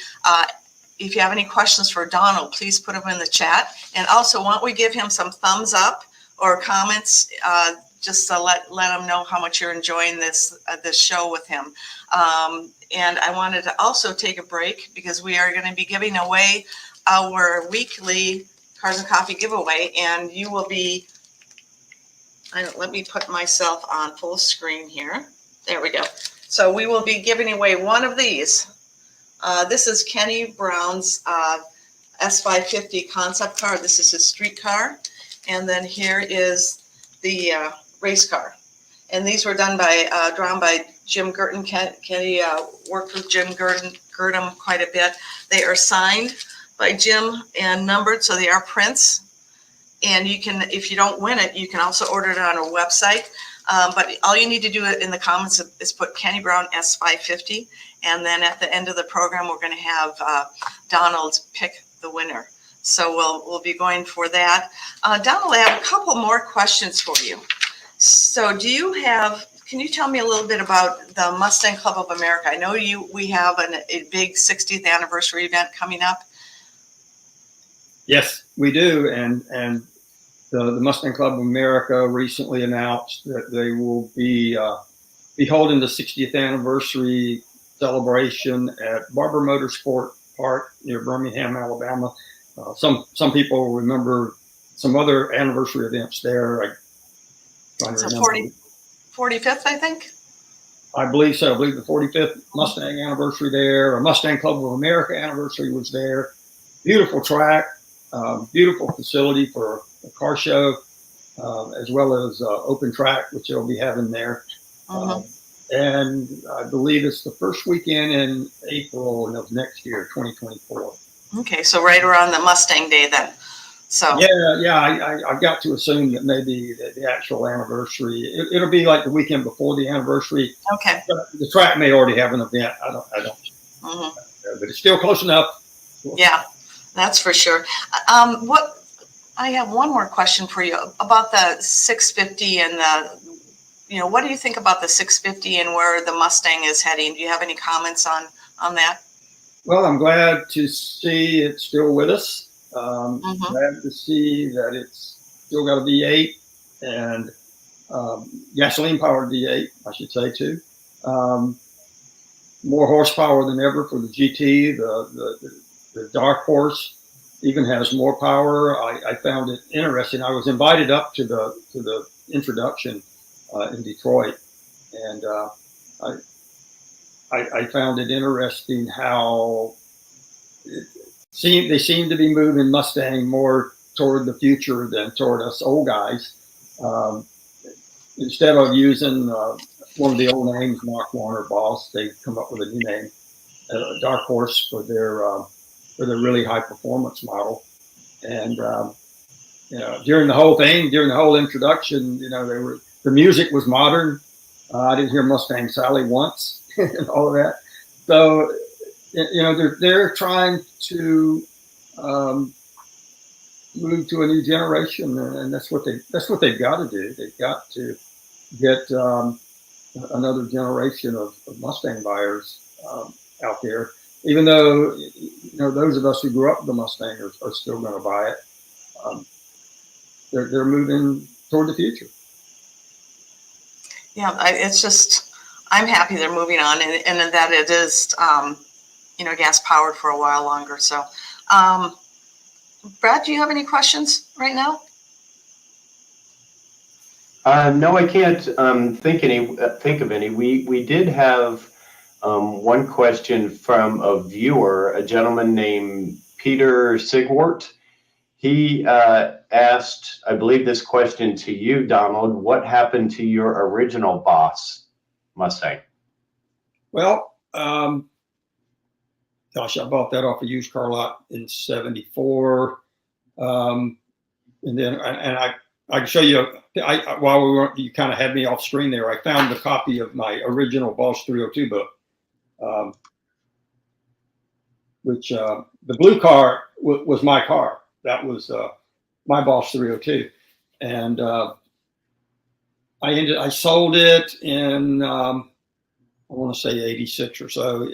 if you have any questions for Donald, please put them in the chat. And also, why don't we give him some thumbs up or comments, just to let him know how much you're enjoying this show with him. And I wanted to also take a break because we are going to be giving away our weekly Cars and Coffee giveaway, and you will be, let me put myself on full screen here. There we go. So we will be giving away one of these. This is Kenny Brown's S550 concept car. This is his street car. And then here is the race car. And these were drawn by Jim Gurton. Kenny worked with Jim Gurton quite a bit. They are signed by Jim and numbered, so they are prints. And you can, if you don't win it, you can also order it on our website. But all you need to do in the comments is put Kenny Brown S550, and then at the end of the program, we're going to have Donald pick the winner. So we'll be going for that. Donald, I have a couple more questions for you. So can you tell me a little bit about the Mustang Club of America? I know we have a big 60th anniversary event coming up. Yes, we do, and the Mustang Club of America recently announced that they will be holding the 60th anniversary celebration at Barber Motorsport Park near Birmingham, Alabama. Some people remember some other anniversary events there. So 45th, I think. I believe so. I believe the 45th Mustang anniversary there, a Mustang Club of America anniversary was there. Beautiful track. Beautiful facility for a car show, as well as open track, which they'll be having there. And I believe it's the first weekend in April of next year, 2024. Okay, so right around the Mustang Day then. So yeah, I've got to assume that maybe the actual anniversary, it'll be like the weekend before the anniversary. Okay. The track may already have an event. I don't. But it's still close enough. Yeah. That's for sure. I have one more question for you about the 650 and what do you think about the 650 and where the Mustang is heading? Do you have any comments on that? Well, I'm glad to see it's still with us. Glad to see that it's still got a V8 and gasoline powered V8, I should say too. More horsepower than ever for the GT. The Dark Horse even has more power. I found it interesting. I was invited up to the introduction in Detroit, and I found it interesting how they seem to be moving Mustang more toward the future than toward us old guys. Instead of using one of the old names, Mark Warner Boss, they come up with a new name, Dark Horse, for their really high performance model. And during the whole introduction, the music was modern. I didn't hear Mustang Sally once and all of that. So you know, they're trying to move to a new generation, and that's what they've got to do. They've got to get another generation of Mustang buyers out there. Even though, you know, those of us who grew up with the Mustang are still going to buy it. They're moving toward the future. Yeah, it's just, I'm happy they're moving on, and that it is, you know, gas powered for a while longer. So, Brad, do you have any questions right now? No, I can't think of any. We did have one question from a viewer, a gentleman named Peter Sigwart. He asked, I believe, this question to you, Donald. What happened to your original Boss Mustang? Well, gosh, I bought that off a used car lot in '74, and then I can show you. While we weren't, you kind of had me off screen there. I found a copy of my original Boss 302 book, which the blue car was my car. That was my Boss 302, and I sold it in I want to say '86 or so.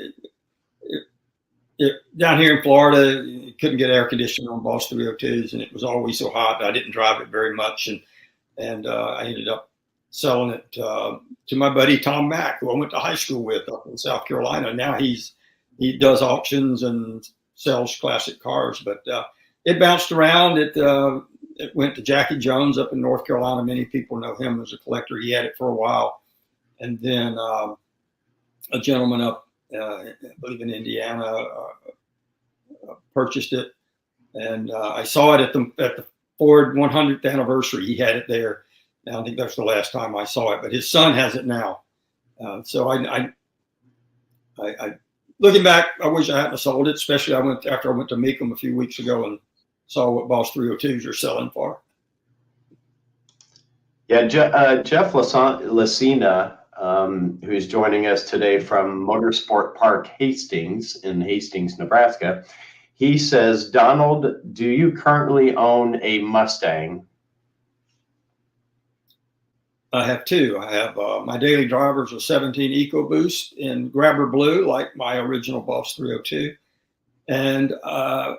Down here in Florida, you couldn't get air conditioning on Boss 302s, and it was always so hot. I didn't drive it very much, and I ended up selling it to my buddy Tom Mack, who I went to high school with up in South Carolina. Now he does auctions and sells classic cars, but it bounced around. It went to Jackie Jones up in North Carolina. Many people know him as a collector. He had it for a while, and then a gentleman up, I believe in Indiana, purchased it, and I saw it at the Ford 100th anniversary. He had it there. And I think that's the last time I saw it, but his son has it now. So I looking back, I wish I hadn't sold it, especially after I went to Meekum a few weeks ago and saw what Boss 302s are selling for. Yeah, Jeff Lacina, who's joining us today from Motorsport Park Hastings in Hastings, Nebraska. He says, Donald, do you currently own a Mustang? I have two. I have my daily driver's a 17 EcoBoost in Grabber Blue, like my original Boss 302. And I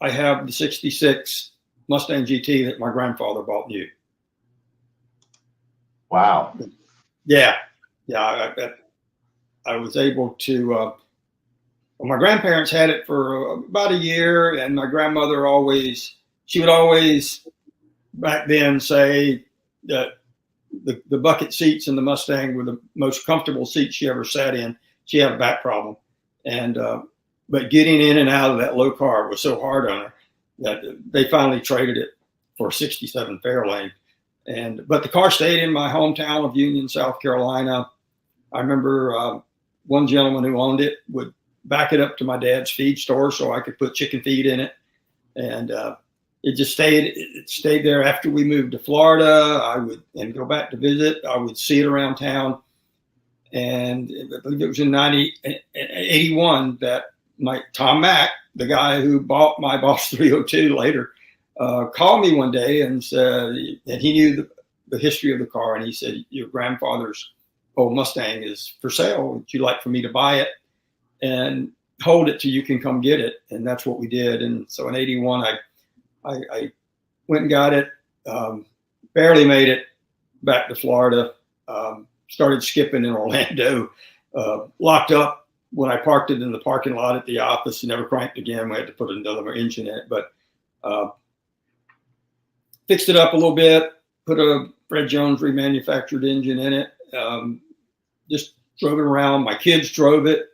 have the 66 Mustang GT that my grandfather bought new. Wow. Yeah. I was able to, well, my grandparents had it for about a year, and my grandmother she would always back then say that the bucket seats in the Mustang were the most comfortable seats she ever sat in. She had a back problem, and but getting in and out of that low car was so hard on her that they finally traded it for a '67 Fairlane. But the car stayed in my hometown of Union, South Carolina. I remember one gentleman who owned it would back it up to my dad's feed store so I could put chicken feed in it, and it just stayed there. After we moved to Florida, I would go back to visit. I would see it around town, and I believe it was in 1981 that Tom Mack, the guy who bought my Boss 302 later, called me one day and said, and he knew the history of the car, and he said, your grandfather's old Mustang is for sale. Would you like for me to buy it and hold it till you can come get it? And that's what we did. And so in '81, I went and got it, barely made it back to Florida, started skipping in Orlando, locked up when I parked it in the parking lot at the office, never cranked again. We had to put another engine in it, but fixed it up a little bit, put a Fred Jones remanufactured engine in it, just drove it around. My kids drove it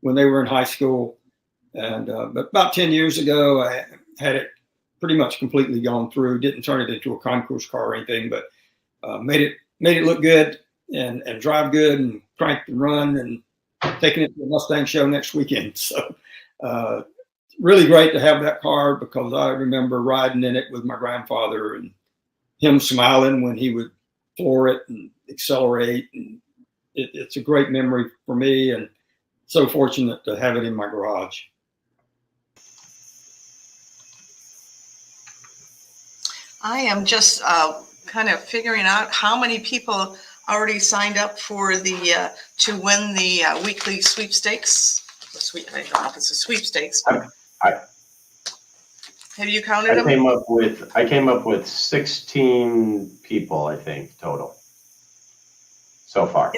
when they were in high school. And but about 10 years ago, I had it pretty much completely gone through. Didn't turn it into a concourse car or anything, but made it look good and drive good and crank and run, and taking it to the Mustang show next weekend. So really great to have that car, because I remember riding in it with my grandfather and him smiling when he would floor it and accelerate. And it's a great memory for me. And so fortunate to have it in my garage. I am just kind of figuring out how many people already signed up for the to win the weekly sweepstakes. I don't know if it's a sweepstakes. But have you counted them? I came up with 16 people, I think, total so far.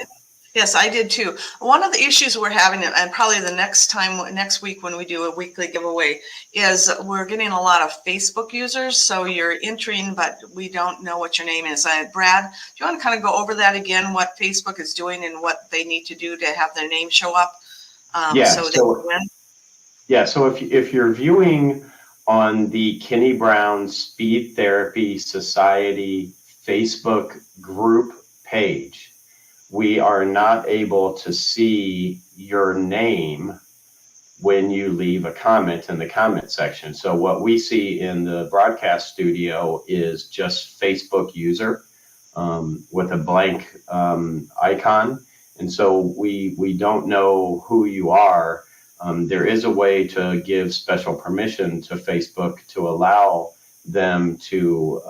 Yes, I did too. One of the issues we're having, and probably the next week when we do a weekly giveaway, is we're getting a lot of Facebook users. So you're entering, but we don't know what your name is. Brad, do you want to kind of go over that again, what Facebook is doing and what they need to do to have their name show up? So they can win? Yeah, so if you're viewing on the Kenny Brown Speed Therapy Society Facebook group page, we are not able to see your name when you leave a comment in the comment section. So what we see in the broadcast studio is just Facebook user with a blank icon. And so we don't know who you are. There is a way to give special permission to Facebook to allow them to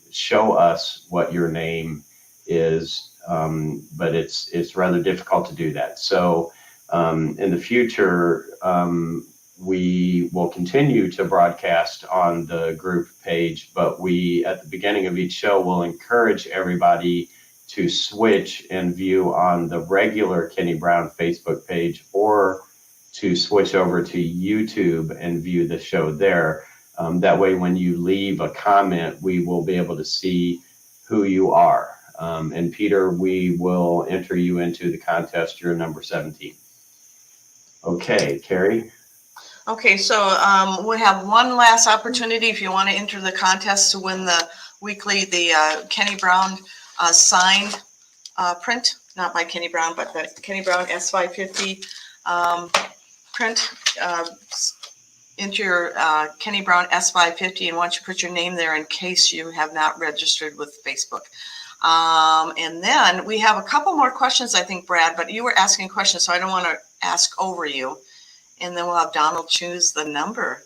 show us what your name is, but it's rather difficult to do that. So in the future, we will continue to broadcast on the group page, but we, at the beginning of each show, will encourage everybody to switch and view on the regular Kenny Brown Facebook page, or to switch over to YouTube and view the show there. That way, when you leave a comment, we will be able to see who you are. And Peter, we will enter you into the contest. You're number 17. Okay, Cari. Okay, so we have one last opportunity if you want to enter the contest to win the Kenny Brown signed print, not by Kenny Brown, but the Kenny Brown S550 print. Enter your Kenny Brown S550, and once you put your name there in case you have not registered with Facebook. And then we have a couple more questions, I think, Brad, but you were asking questions, so I don't want to ask over you. And then we'll have Donald choose the number.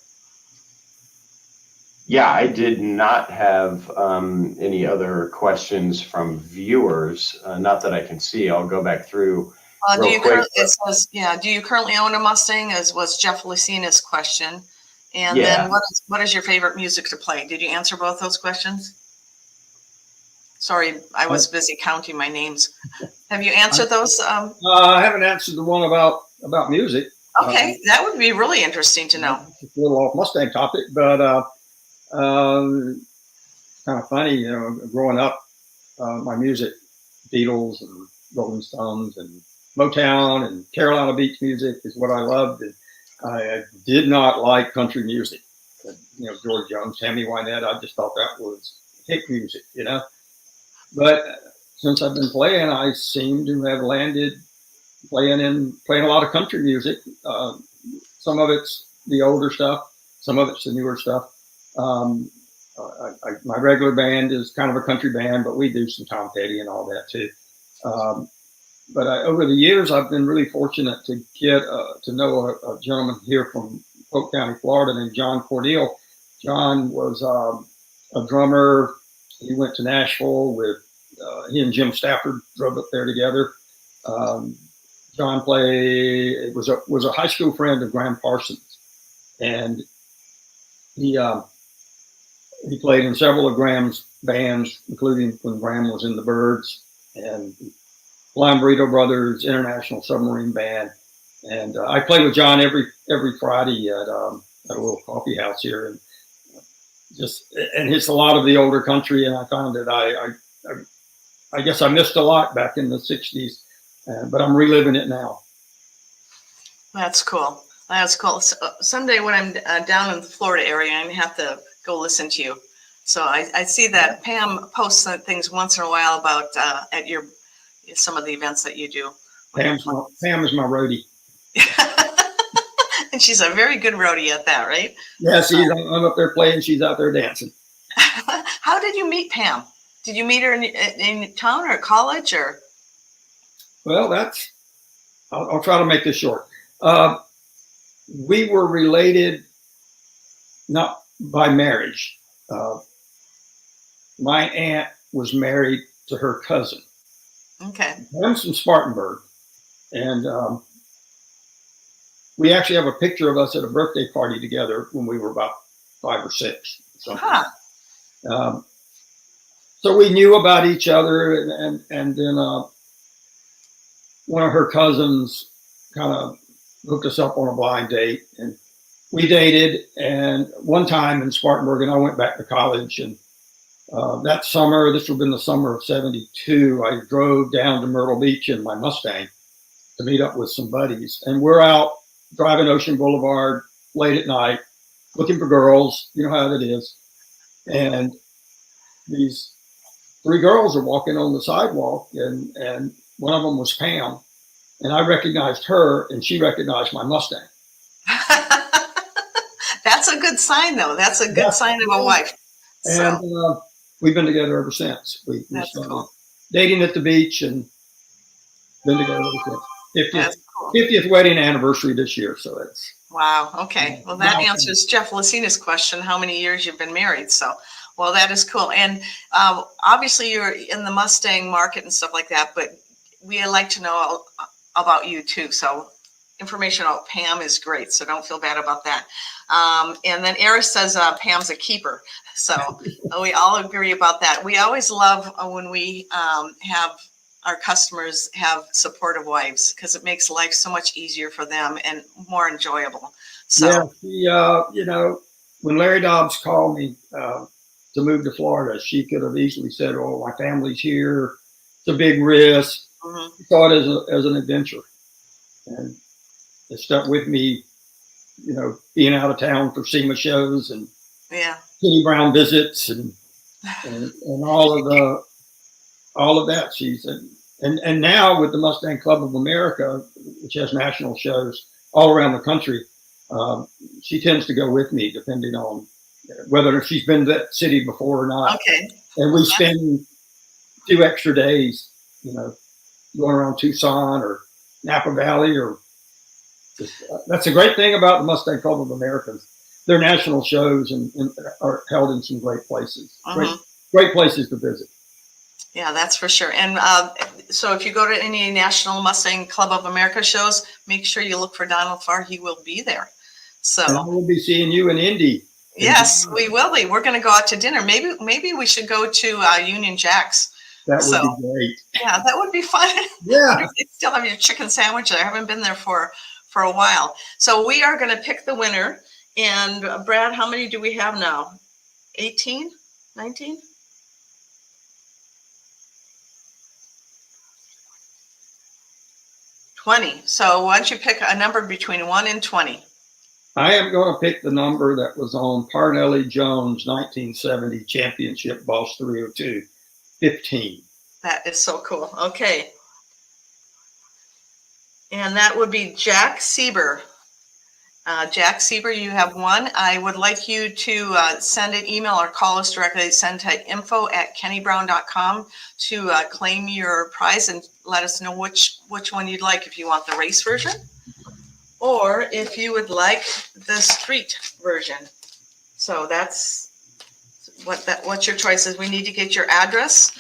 Yeah, I did not have any other questions from viewers, not that I can see. I'll go back through real quick. Do you currently own a Mustang, as was Jeff Lucina's question? And then what is your favorite music to play? Did you answer both those questions? Sorry, I was busy counting my names. Have you answered those? I haven't answered the one about music. Okay, that would be really interesting to know. It's a little off Mustang topic, but kind of funny, you know, growing up, my music, Beatles and Rolling Stones and Motown and Carolina Beach music is what I loved. And I did not like country music. You know, George Jones, Tammy Wynette, I just thought that was hick music, you know. But since I've been playing, I seem to have landed playing a lot of country music. Some of it's the older stuff, some of it's the newer stuff. My regular band is kind of a country band, but we do some Tom Petty and all that too. But over the years, I've been really fortunate to get to know a gentleman here from Polk County, Florida, named John Cordial. John was a drummer. He went to Nashville with he and Jim Stafford drove up there together. John was a high school friend of Graham Parsons, and he played in several of Graham's bands, including when Graham was in the Byrds and Flying Burrito Brothers International Submarine Band. And I play with John every Friday at a little coffee house here, and it's a lot of the older country. And I found that I guess I missed a lot back in the 60s, but I'm reliving it now. That's cool. That's cool. So, someday when I'm down in the Florida area, I'm going to have to go listen to you. So I see that Pam posts things once in a while about at some of the events that you do. Pam is my roadie. And she's a very good roadie at that, right? Yeah, I'm up there playing. She's out there dancing. How did you meet Pam? Did you meet her in town or college or? Well, I'll try to make this short. We were related not by marriage. My aunt was married to her cousin. Okay. I'm from Spartanburg, and we actually have a picture of us at a birthday party together when we were about 5 or 6. Huh. So we knew about each other, and then one of her cousins kind of hooked us up on a blind date, and we dated. And one time in Spartanburg, and I went back to college, and that summer, this would have been the summer of '72, I drove down to Myrtle Beach in my Mustang to meet up with some buddies. And we're out driving Ocean Boulevard late at night, looking for girls. You know how it is. And these 3 girls are walking on the sidewalk, and one of them was Pam. And I recognized her, and she recognized my Mustang. That's a good sign, though. That's a good sign of a wife. And we've been together ever since. We started cool. dating at the beach and been together ever since. 50th, That's cool. 50th wedding anniversary this year. So it's. Wow. Okay. Well, that answers Jeff Lucina's question, how many years you've been married. So, well, that is cool. And obviously you're in the Mustang market and stuff like that, but we'd like to know about you too. So information about Pam is great. So don't feel bad about that. And then Eris says Pam's a keeper. So we all agree about that. We always love when we have our customers have supportive wives, because it makes life so much easier for them and more enjoyable. So yeah, you know, when Larry Dobbs called me to move to Florida, she could have easily said, "Oh, my family's here. It's a big risk." She saw it as an adventure, and it stuck with me. You know, being out of town for SEMA shows and Kenny Brown visits and all of that. She's and now with the Mustang Club of America, which has national shows all around the country, she tends to go with me depending on whether she's been to that city before or not. Okay. And we spend 2 extra days, you know, going around Tucson or Napa Valley or. That's a great thing about the Mustang Club of America. Their national shows and are held in some great places. Great places to visit. Yeah, that's for sure. And so if you go to any National Mustang Club of America shows, make sure you look for Donald Farr. He will be there. So and we'll be seeing you in Indy. Yes, we will be. We're going to go out to dinner. Maybe we should go to Union Jack's. That would be great. Yeah, that would be fun. Yeah. They still have your chicken sandwich there. I haven't been there for a while. So we are going to pick the winner. And Brad, how many do we have now? 18? 19? 20. So why don't you pick a number between 1 and 20? I am going to pick the number that was on Parnelli Jones' 1970 championship Boss 302, 15. That is so cool. Okay. And that would be Jack Sieber. Jack Sieber, you have won. I would like you to send an email or call us directly. Send to info@kennybrown.com to claim your prize and let us know which one you'd like, if you want the race version or if you would like the street version. So that's what your choice is. We need to get your address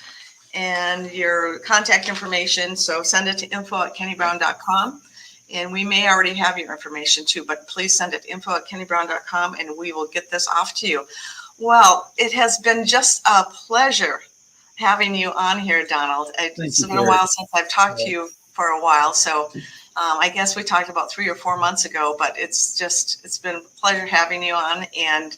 and your contact information. So send it to info@kennybrown.com. And we may already have your information too, but please send it to info@kennybrown.com and we will get this off to you. Well, it has been just a pleasure having you on here, Donald. It's been a while since I've talked to you for a while. So I guess we talked about 3 or 4 months ago, but it's been a pleasure having you on. And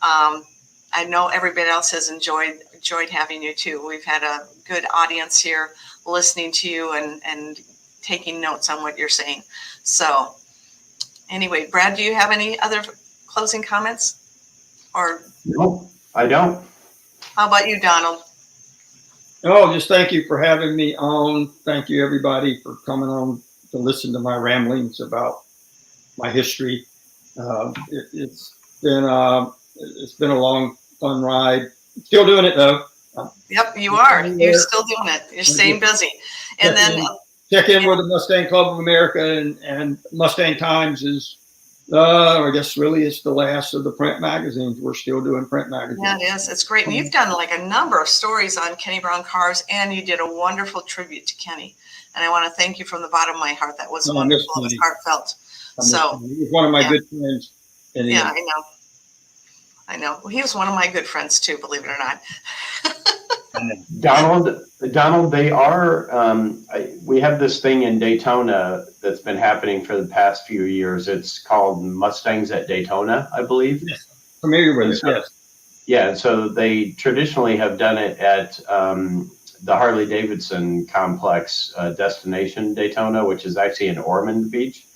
I know everybody else has enjoyed having you too. We've had a good audience here listening to you and taking notes on what you're saying. So anyway, Brad, do you have any other closing comments? Or no, I don't. How about you, Donald? Oh, just thank you for having me on. Thank you everybody for coming on to listen to my ramblings about my history. It's been a long, fun ride. Still doing it though. Yep, you are. You're still doing it. You're staying busy. And then check in with the Mustang Club of America, and Mustang Times is, I guess really it's the last of the print magazines. We're still doing print magazines. Yeah, it is. It's great. And you've done like a number of stories on Kenny Brown cars, and you did a wonderful tribute to Kenny. And I want to thank you from the bottom of my heart. That was wonderful. It was heartfelt. So he was one of my good friends. Yeah, I know. I know. Well, he was one of my good friends too, believe it or not. Donald, they are, we have this thing in Daytona that's been happening for the past few years. It's called Mustangs at Daytona, I believe. Yes. Familiar with it, yes. Yeah, so they traditionally have done it at the Harley Davidson complex, Destination Daytona, which is actually in Ormond Beach.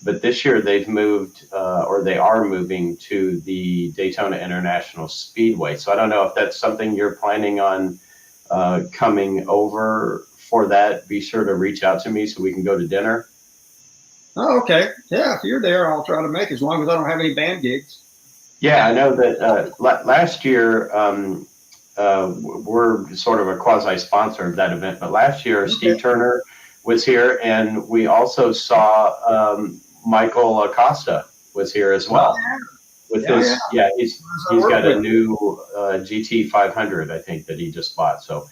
But this year they've moved, or they are moving to the Daytona International Speedway. So I don't know if that's something you're planning on coming over for that. Be sure to reach out to me so we can go to dinner. Oh, okay. Yeah, if you're there, I'll try to make it, as long as I don't have any band gigs. Yeah, I know that last year, we're sort of a quasi-sponsor of that event, but last year Steve Turner was here, and we also saw Michael Acosta was here as well. With he's got a new GT 500, I think, that he just bought. So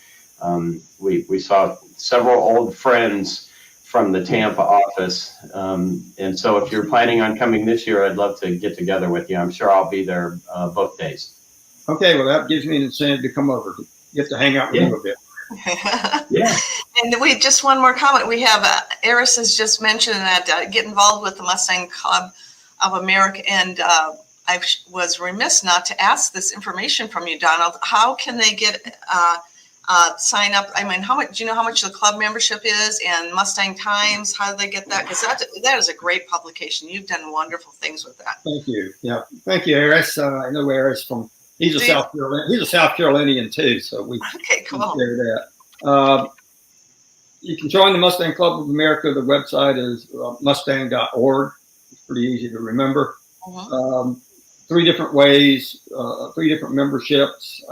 we saw several old friends from the Tampa office, and so if you're planning on coming this year, I'd love to get together with you. I'm sure I'll be there both days. Okay, well, that gives me an incentive to come over, to get to hang out with you a bit. Yeah. And we just one more comment. We have Eris has just mentioned that get involved with the Mustang Club of America, and I was remiss not to ask this information from you, Donald. How can they get sign up? I mean, how much do you know how much the club membership is, and Mustang Times? How do they get that? Because that is a great publication. You've done wonderful things with that. Thank you. Yeah, thank you, Eris. I know Eris from. He's a South Carolinian too, so we cool. share that. You can join the Mustang Club of America. The website is mustang.org. It's pretty easy to remember. Three different ways, 3 different memberships.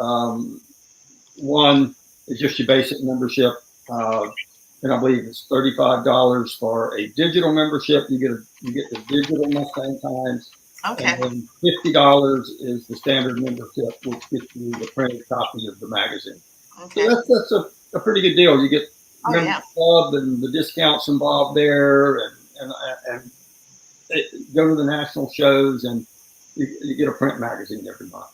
One is just your basic membership, and I believe it's $35 for a digital membership. You get the digital Mustang Times. Okay. And then $50 is the standard membership, which gets you the printed copy of the magazine. Okay. So that's a pretty good deal. You get member club and the discounts involved there, and go to the national shows, and you get a print magazine every month.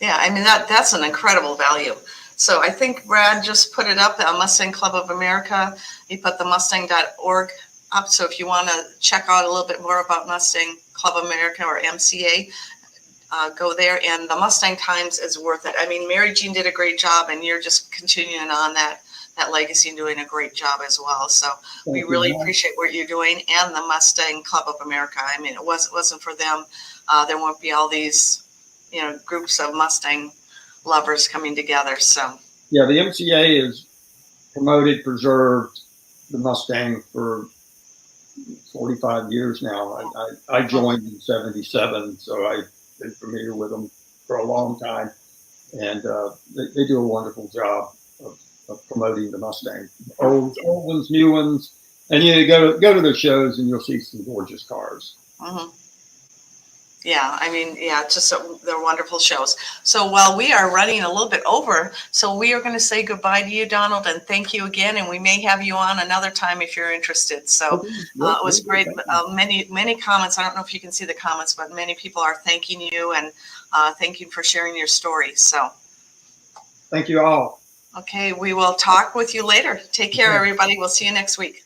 Yeah, I mean that's an incredible value. So I think Brad just put it up, the Mustang Club of America. He put the Mustang.org up. So if you want to check out a little bit more about Mustang Club of America or MCA, go there. And the Mustang Times is worth it. I mean, Mary Jean did a great job, and you're just continuing on that legacy and doing a great job as well. So we really appreciate what you're doing, and the Mustang Club of America. I mean, it wasn't for them, there won't be all these, groups of Mustang lovers coming together. So yeah, the MCA has promoted, preserved the Mustang for 45 years now. I joined in '77, so I've been familiar with them for a long time, and they do a wonderful job of promoting the Mustang, old ones, new ones, and go to their shows and you'll see some gorgeous cars. Yeah, I mean, they're wonderful shows. So while we are running a little bit over, so we are going to say goodbye to you, Donald, and thank you again. And we may have you on another time if you're interested. So it was great. Many comments. I don't know if you can see the comments, but many people are thanking you and thank you for sharing your story. So thank you all. Okay, we will talk with you later. Take care, everybody. We'll see you next week.